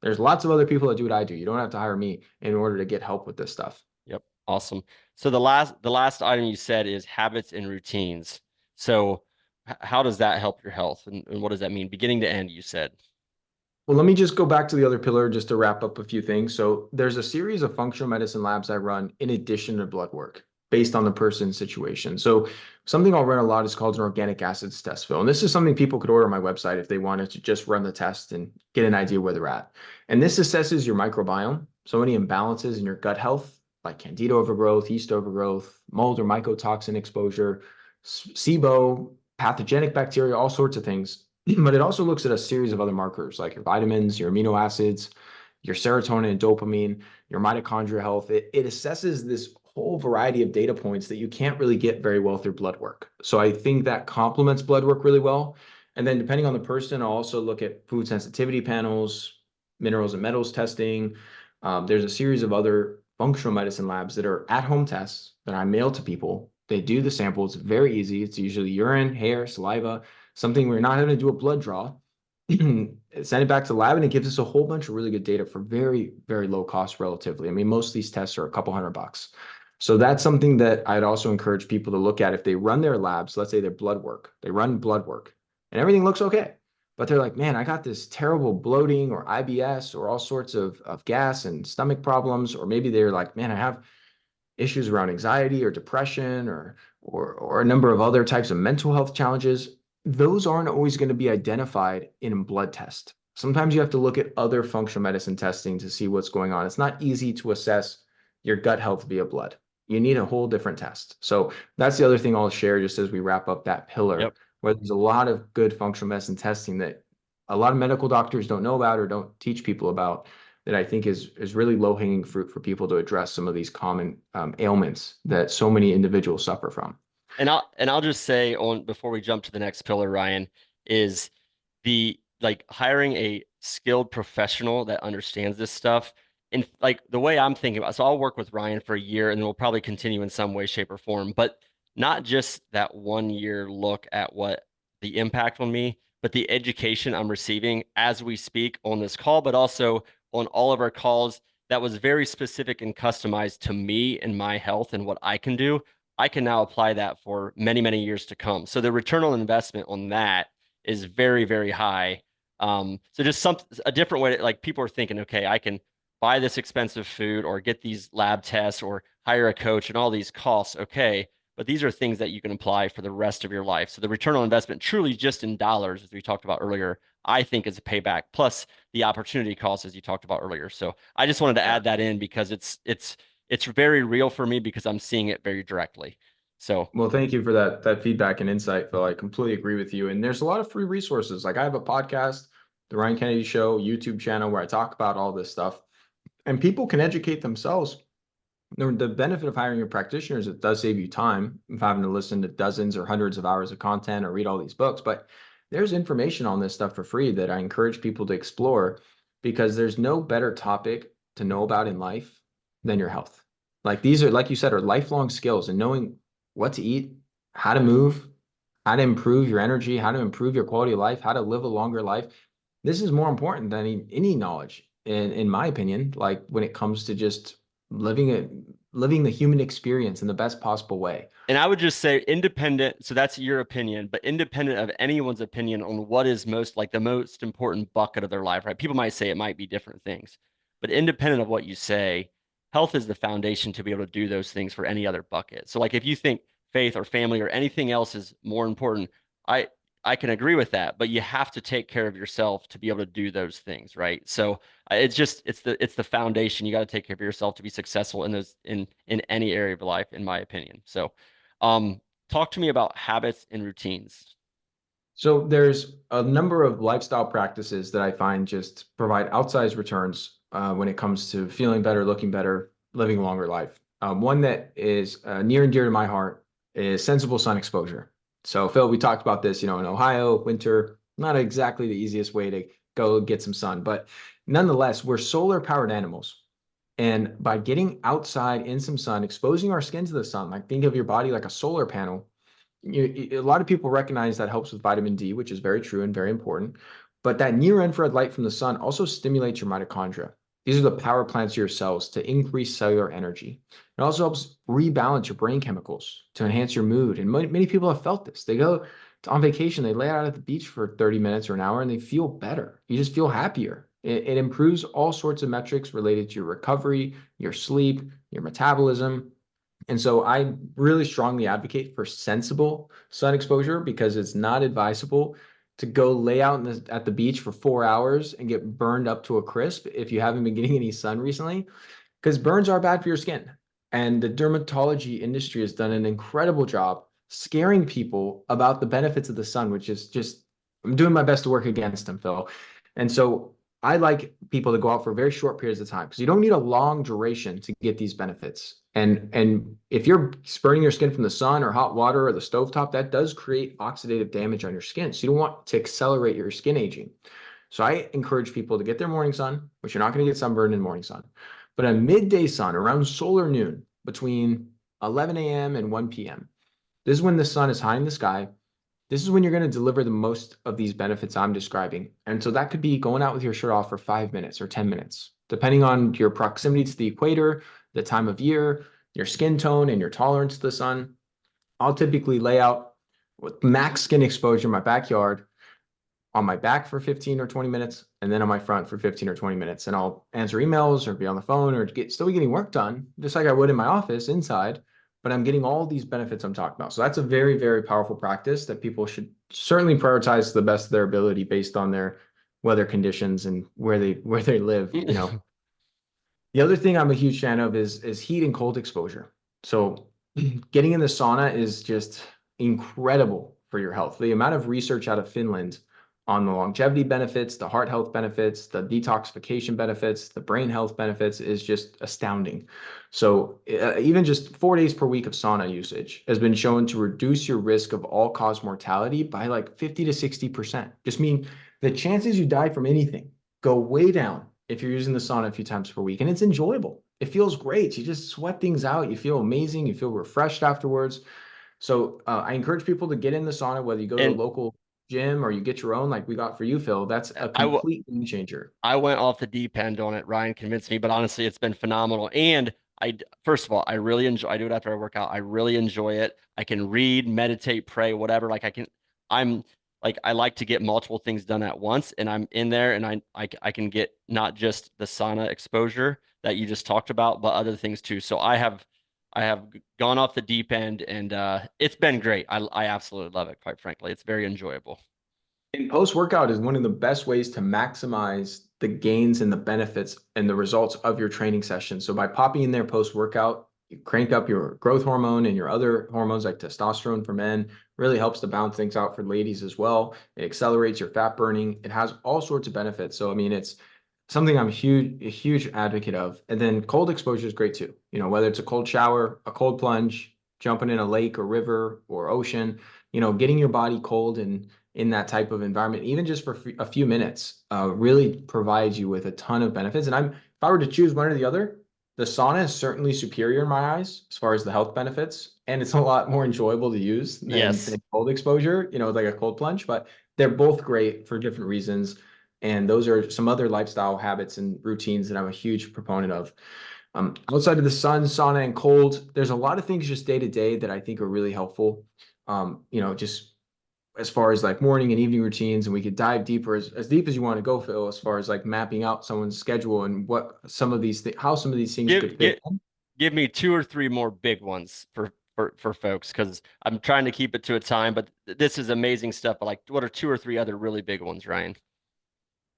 there's lots of other people that do what I do. You don't have to hire me in order to get help with this stuff. Yep. Awesome. So the last item you said is habits and routines. So how does that help your health, and what does that mean? Beginning to end, you said. Well, let me just go back to the other pillar just to wrap up a few things. So there's a series of functional medicine labs I run in addition to blood work based on the person's situation. So something I'll run a lot is called an organic acids test, Phil. And this is something people could order on my website if they wanted to just run the test and get an idea where they're at. And this assesses your microbiome. So any imbalances in your gut health, like candida overgrowth, yeast overgrowth, mold or mycotoxin exposure, SIBO, pathogenic bacteria, all sorts of things. But it also looks at a series of other markers like your vitamins, your amino acids, your serotonin and dopamine, your mitochondrial health. It assesses this whole variety of data points that you can't really get very well through blood work. So I think that complements blood work really well. And then depending on the person, I'll also look at food sensitivity panels, minerals and metals testing. There's a series of other functional medicine labs that are at-home tests that I mail to people. They do the sample. It's very easy. It's usually urine, hair, saliva, something we're not having to do a blood draw. Send it back to the lab, and it gives us a whole bunch of really good data for very, very low cost relatively. I mean, most of these tests are a couple $100. So that's something that I'd also encourage people to look at if they run their labs. Let's say their blood work, they run blood work and everything looks okay. But they're like, man, I got this terrible bloating or IBS or all sorts of gas and stomach problems. Or maybe they're like, man, I have issues around anxiety or depression or a number of other types of mental health challenges. Those aren't always going to be identified in a blood test. Sometimes you have to look at other functional medicine testing to see what's going on. It's not easy to assess your gut health via blood. You need a whole different test. So that's the other thing I'll share just as we wrap up that pillar, Yep. where there's a lot of good functional medicine testing that a lot of medical doctors don't know about or don't teach people about, that I think is really low hanging fruit for people to address some of these common ailments that so many individuals suffer from. And I'll just say on before we jump to the next pillar, Ryan, is the like hiring a skilled professional that understands this stuff. And like the way I'm thinking about, so I'll work with Ryan for a year and then we'll probably continue in some way, shape, or form, but not just that 1 year look at what the impact on me, but the education I'm receiving as we speak on this call, but also on all of our calls that was very specific and customized to me and my health and what I can do. I can now apply that for many, many years to come. So the return on investment on that is very, very high. So just a different way to, like, people are thinking, okay, I can buy this expensive food or get these lab tests or hire a coach and all these costs. Okay. But these are things that you can apply for the rest of your life. So the return on investment, truly just in dollars, as we talked about earlier, I think is a payback plus the opportunity cost, as you talked about earlier. So I just wanted to Yeah. add that in because it's very real for me because I'm seeing it very directly. So Well, thank you for that feedback and insight, Phil. I completely agree with you. And there's a lot of free resources. Like I have a podcast, The Ryan Kennedy Show, YouTube channel where I talk about all this stuff, and people can educate themselves. The benefit of hiring a practitioner is it does save you time of having to listen to dozens or hundreds of hours of content or read all these books. But there's information on this stuff for free that I encourage people to explore, because there's no better topic to know about in life than your health. Like these are, like you said, are lifelong skills, and knowing what to eat, how to move, how to improve your energy, how to improve your quality of life, how to live a longer life. This is more important than any knowledge, in my opinion, like when it comes to just living it, living the human experience in the best possible way. and I would just say independent. So that's your opinion, but independent of anyone's opinion on what is most like the most important bucket of their life, right? People might say it might be different things, but independent of what you say, health is the foundation to be able to do those things for any other bucket. So like if you think faith or family or anything else is more important, I I can agree with that, but you have to take care of yourself to be able to do those things, right? So it's the foundation. You got to take care of yourself to be successful in those in any area of life, in my opinion. So, talk to me about habits and routines. So there's a number of lifestyle practices that I find just provide outsized returns when it comes to feeling better, looking better, living a longer life. One that is near and dear to my heart is sensible sun exposure. So Phil, we talked about this, in Ohio, winter, not exactly the easiest way to go get some sun, but nonetheless, we're solar powered animals. And by getting outside in some sun, exposing our skin to the sun, like think of your body like a solar panel, a lot of people recognize that helps with vitamin D, which is very true and very important. But that near infrared light from the sun also stimulates your mitochondria. These are the power plants of your cells to increase cellular energy. It also helps rebalance your brain chemicals to enhance your mood. And many people have felt this. They go on vacation, they lay out at the beach for 30 minutes or an hour, and they feel better. You just feel happier. It improves all sorts of metrics related to your recovery, your sleep, your metabolism, and so I really strongly advocate for sensible sun exposure because it's not advisable to go lay out at the beach for 4 hours and get burned up to a crisp if you haven't been getting any sun recently, because burns are bad for your skin. And the dermatology industry has done an incredible job scaring people about the benefits of the sun, which is just, I'm doing my best to work against them, Phil. And so I like people to go out for very short periods of time because you don't need a long duration to get these benefits. And if you're burning your skin from the sun or hot water or the stovetop, that does create oxidative damage on your skin. So you don't want to accelerate your skin aging. So I encourage people to get their morning sun, which you're not going to get sunburned in morning sun, but a midday sun around solar noon between 11 a.m. and 1 p.m. This is when the sun is high in the sky. This is when you're going to deliver the most of these benefits I'm describing. And so that could be going out with your shirt off for 5 minutes or 10 minutes, depending on your proximity to the equator, the time of year, your skin tone, and your tolerance to the sun. I'll typically lay out with max skin exposure in my backyard on my back for 15 or 20 minutes, and then on my front for 15 or 20 minutes. And I'll answer emails or be on the phone or still getting work done, just like I would in my office inside, but I'm getting all these benefits I'm talking about. So that's a very, very powerful practice that people should certainly prioritize to the best of their ability based on their weather conditions and where they live. The other thing I'm a huge fan of is heat and cold exposure. So getting in the sauna is just incredible for your health. The amount of research out of Finland on the longevity benefits, the heart health benefits, the detoxification benefits, the brain health benefits is just astounding. So even just 4 days per week of sauna usage has been shown to reduce your risk of all-cause mortality by like 50 to 60%. Just mean the chances you die from anything go way down if you're using the sauna a few times per week, and it's enjoyable. It feels great. You just sweat things out. You feel amazing. You feel refreshed afterwards. So I encourage people to get in the sauna, whether you go to a And local gym or you get your own, like we got for you, Phil. That's a I w complete game changer. I went off the deep end on it. Ryan convinced me, but honestly, it's been phenomenal. And first of all, I really enjoy. I do it after I work out. I really enjoy it. I can read, meditate, pray, whatever. I'm I like to get multiple things done at once, and I'm in there, and I can get not just the sauna exposure that you just talked about, but other things too. So I have gone off the deep end, and it's been great. I absolutely love it. Quite frankly, it's very enjoyable. And post-workout is one of the best ways to maximize the gains and the benefits and the results of your training session. So by popping in there post-workout, you crank up your growth hormone and your other hormones like testosterone for men, really helps to balance things out for ladies as well. It accelerates your fat burning. It has all sorts of benefits. So I mean, it's something I'm a huge advocate of. And then cold exposure is great too. Whether it's a cold shower, a cold plunge, jumping in a lake or river or ocean, getting your body cold and in that type of environment, even just for a few minutes, really provides you with a ton of benefits. And if I were to choose one or the other, the sauna is certainly superior in my eyes as far as the health benefits, and it's a lot more enjoyable to use Yes. than cold exposure, like a cold plunge. But they're both great for different reasons. And those are some other lifestyle habits and routines that I'm a huge proponent of. Outside of the sun, sauna, and cold, there's a lot of things just day to day that I think are really helpful. Just as far as like morning and evening routines, and we could dive deeper as deep as you want to go, Phil, as far as like mapping out someone's schedule and what some of these how some of these things Give could fit give in. give me two or three more big ones for for folks? Because I'm trying to keep it to a time, but this is amazing stuff. But like, what are two or three other really big ones, Ryan?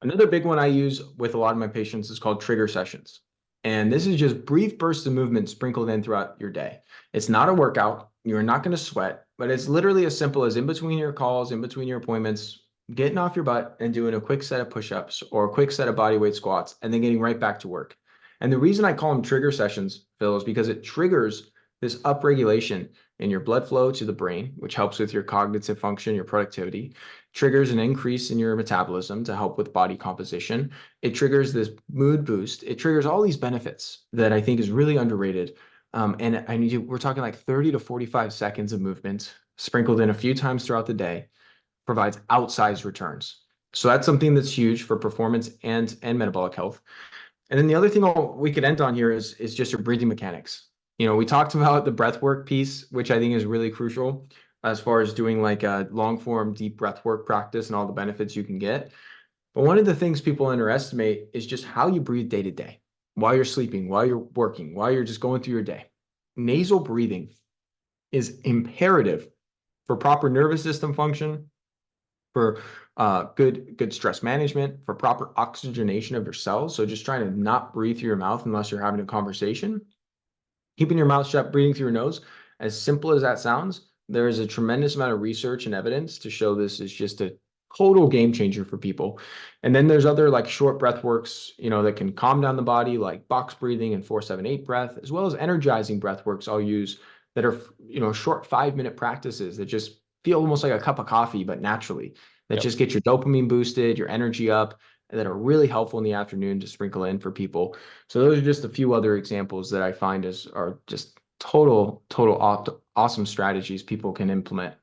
Another big one I use with a lot of my patients is called trigger sessions. And this is just brief bursts of movement sprinkled in throughout your day. It's not a workout. You're not going to sweat, but it's literally as simple as in between your calls, in between your appointments, getting off your butt and doing a quick set of push-ups or a quick set of body weight squats and then getting right back to work. And the reason I call them trigger sessions, Phil, is because it triggers this upregulation in your blood flow to the brain, which helps with your cognitive function, your productivity, triggers an increase in your metabolism to help with body composition. It triggers this mood boost. It triggers all these benefits that I think is really underrated. We're talking like 30 to 45 seconds of movement sprinkled in a few times throughout the day provides outsized returns. So that's something that's huge for performance and metabolic health. And then the other thing we could end on here is just your breathing mechanics. We talked about the breath work piece, which I think is really crucial as far as doing like a long form deep breath work practice and all the benefits you can get. But one of the things people underestimate is just how you breathe day to day, while you're sleeping, while you're working, while you're just going through your day. Nasal breathing is imperative for proper nervous system function, for good stress management, for proper oxygenation of your cells. So just trying to not breathe through your mouth unless you're having a conversation. Keeping your mouth shut, breathing through your nose, as simple as that sounds, there is a tremendous amount of research and evidence to show this is just a total game changer for people. And then there's other like short breath works, that can calm down the body, like box breathing and 4-7-8 breath, as well as energizing breath works I'll use that are, short 5-minute practices that just feel almost like a cup of coffee, but naturally, that Yep. just get your dopamine boosted, your energy up, and that are really helpful in the afternoon to sprinkle in for people. So those are just a few other examples that I find are just awesome strategies people can implement.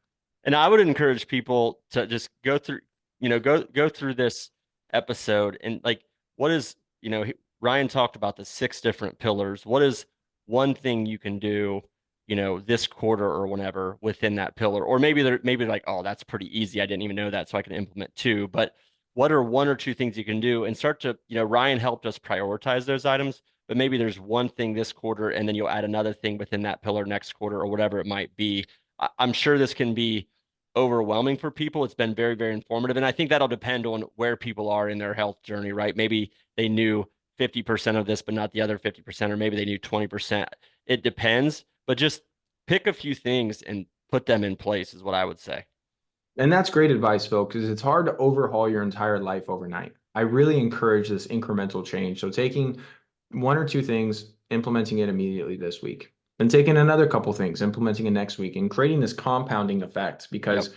And I would encourage people to just go through, go through this episode and like, what is, Ryan talked about the 6 different pillars. What is one thing you can do, this quarter or whenever within that pillar? Or maybe like, oh, that's pretty easy. I didn't even know that, so I can implement two. But what are one or two things you can do and start to, Ryan helped us prioritize those items, but maybe there's one thing this quarter and then you'll add another thing within that pillar next quarter or whatever it might be. I'm sure this can be overwhelming for people. It's been very, very informative. And I think that'll depend on where people are in their health journey, right? Maybe they knew 50% of this, but not the other 50%, or maybe they knew 20%. It depends, but just pick a few things and put them in place is what I would say. And that's great advice, Phil, because it's hard to overhaul your entire life overnight. I really encourage this incremental change. So taking one or two things, implementing it immediately this week, and taking another couple things, implementing it next week, and creating this compounding effect. Yep. Because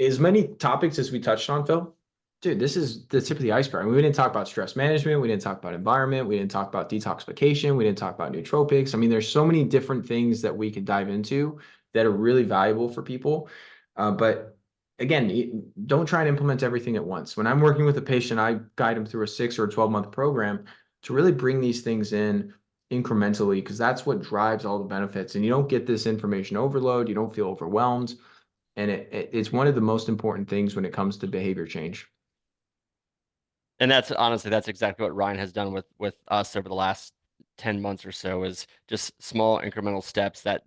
as many topics as we touched on, Phil, dude, this is the tip of the iceberg. I mean, we didn't talk about stress management. We didn't talk about environment. We didn't talk about detoxification. We didn't talk about nootropics. I mean, there's so many different things that we could dive into that are really valuable for people. But again, don't try and implement everything at once. When I'm working with a patient, I guide them through a 6 or a 12-month program to really bring these things in incrementally, because that's what drives all the benefits. And you don't get this information overload. You don't feel overwhelmed. And it's one of the most important things when it comes to behavior change. And that's honestly, that's exactly what Ryan has done with us over the last 10 months or so, is just small incremental steps that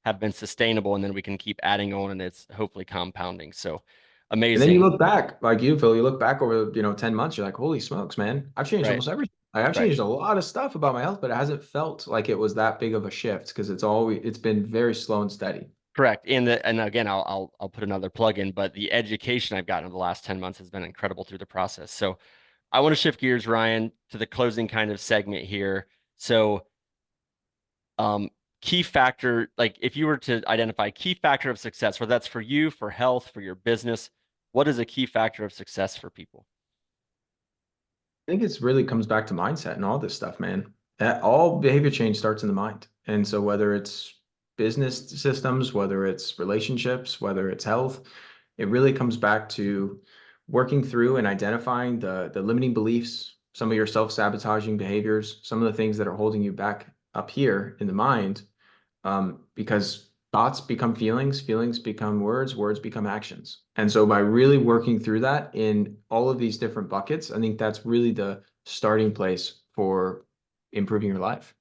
have been sustainable, and then we can keep adding on, and it's hopefully compounding. So And then you amazing. look back, like you, Phil, you look back over, 10 months, you're like, holy smokes, man, I've changed Right. almost everything. Like, I've Right. changed a lot of stuff about my health, but it hasn't felt like it was that big of a shift because it's been very slow and steady. Correct. And again, I'll put another plug in, but the education I've gotten over the last 10 months has been incredible through the process. So I want to shift gears, Ryan, to the closing kind of segment here. So um key factor, like if you were to identify key factor of success, whether that's for you, for health, for your business, what is a key factor of success for people? I think it's really comes back to mindset and all this stuff, man. All behavior change starts in the mind. And so whether it's business systems, whether it's relationships, whether it's health, it really comes back to working through and identifying the limiting beliefs, some of your self-sabotaging behaviors, some of the things that are holding you back up here in the mind, because thoughts become feelings, feelings become words, words become actions. And so by really working through that in all of these different buckets, I think that's really the starting place for improving your life.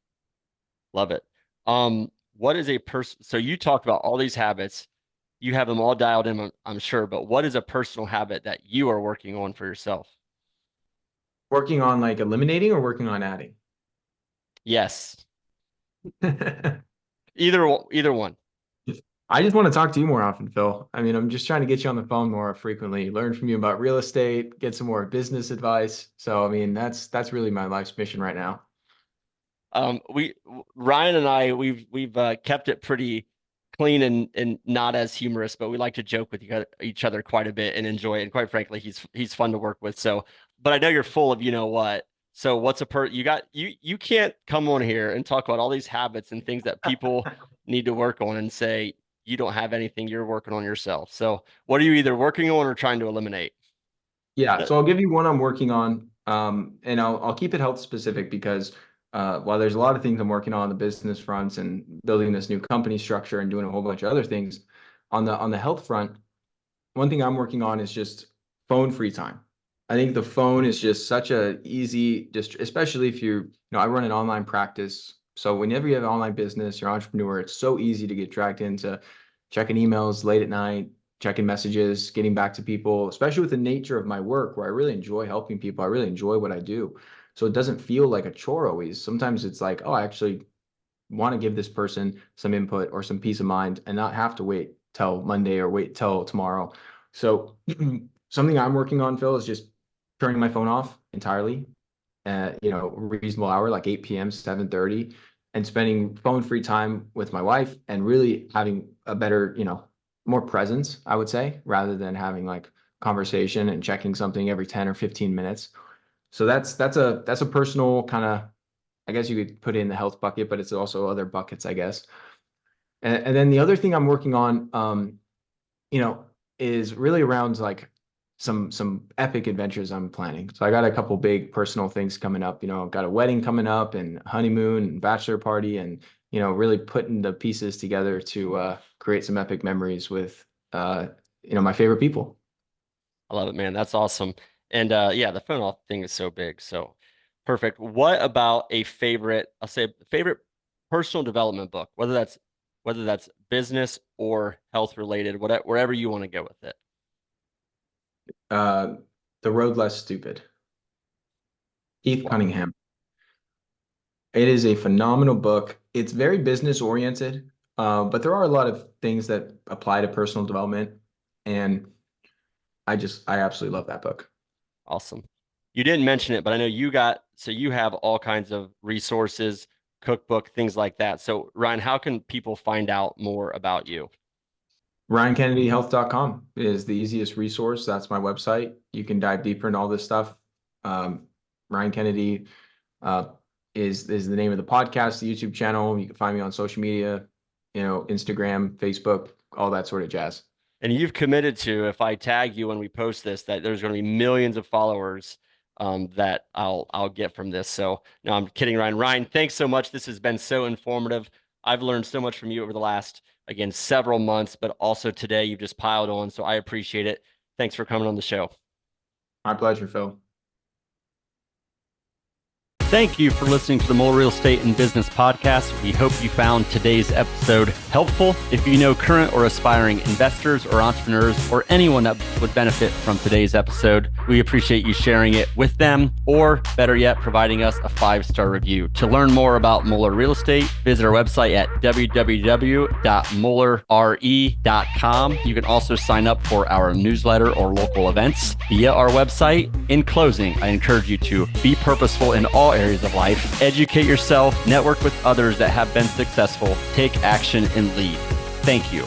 Love it. Um, what is a person? So you talked about all these habits. You have them all dialed in, I'm sure, but what is a personal habit that you are working on for yourself? Working on like eliminating or working on adding? Yes. Either one. I just want to talk to you more often, Phil. I mean, I'm just trying to get you on the phone more frequently, learn from you about real estate, get some more business advice. So, I mean, that's really my life's mission right now. We Ryan and I we've kept it pretty clean and not as humorous, but we like to joke with each other quite a bit and enjoy it. And quite frankly, he's fun to work with. So, but I know you're full of you know what. So what's you can't come on here and talk about all these habits and things that people need to work on and say you don't have anything you're working on yourself. So what are you either working on or trying to eliminate? Yeah, so I'll give you one I'm working on, and I'll keep it health specific because while there's a lot of things I'm working on the business fronts and building this new company structure and doing a whole bunch of other things, on the health front, one thing I'm working on is just phone free time. I think the phone is just such a easy, just especially if I run an online practice. So whenever you have an online business, you're an entrepreneur, it's so easy to get dragged into checking emails late at night, checking messages, getting back to people, especially with the nature of my work where I really enjoy helping people. I really enjoy what I do. So it doesn't feel like a chore always. Sometimes it's like, oh, I actually want to give this person some input or some peace of mind and not have to wait till Monday or wait till tomorrow. So something I'm working on, Phil, is just turning my phone off entirely at, reasonable hour, like 8 p.m., 7:30, and spending phone free time with my wife and really having a better, more presence, I would say, rather than having like conversation and checking something every 10 or 15 minutes. So that's a personal kind of, I guess you could put it in the health bucket, but it's also other buckets, I guess. And then the other thing I'm working on, is really around like some epic adventures I'm planning. So I got a couple big personal things coming up. I've got a wedding coming up and honeymoon and bachelor party, and really putting the pieces together to create some epic memories with my favorite people. I love it, man. That's awesome. And yeah, the phone off thing is so big. So perfect. What about a favorite, I'll say favorite personal development book, whether that's business or health related, whatever, wherever you want to go with it. Uh, The Road Less Stupid. Keith Cunningham. It is a phenomenal book. It's very business oriented, but there are a lot of things that apply to personal development. And I absolutely love that book. Awesome. You didn't mention it, but I know you have all kinds of resources, cookbook, things like that. So Ryan, how can people find out more about you? RyanKennedyHealth.com is the easiest resource. That's my website. You can dive deeper into all this stuff. Ryan Kennedy uh, is the name of the podcast, the YouTube channel. You can find me on social media, Instagram, Facebook, all that sort of jazz. And you've committed to, if I tag you when we post this, that there's going to be millions of followers that I'll get from this. So no, I'm kidding, Ryan. Ryan, thanks so much. This has been so informative. I've learned so much from you over the last, again, several months, but also today you've just piled on. So I appreciate it. Thanks for coming on the show. My pleasure, Phil. Thank you for listening to the Muller Real Estate and Business Podcast. We hope you found today's episode helpful. If you know current or aspiring investors or entrepreneurs or anyone that would benefit from today's episode, we appreciate you sharing it with them, or better yet, providing us a 5-star review. To learn more about Muller Real Estate, visit our website at www.mullerre.com. You can also sign up for our newsletter or local events via our website. In closing, I encourage you to be purposeful in all areas of life, educate yourself, network with others that have been successful, take action, and lead. Thank you.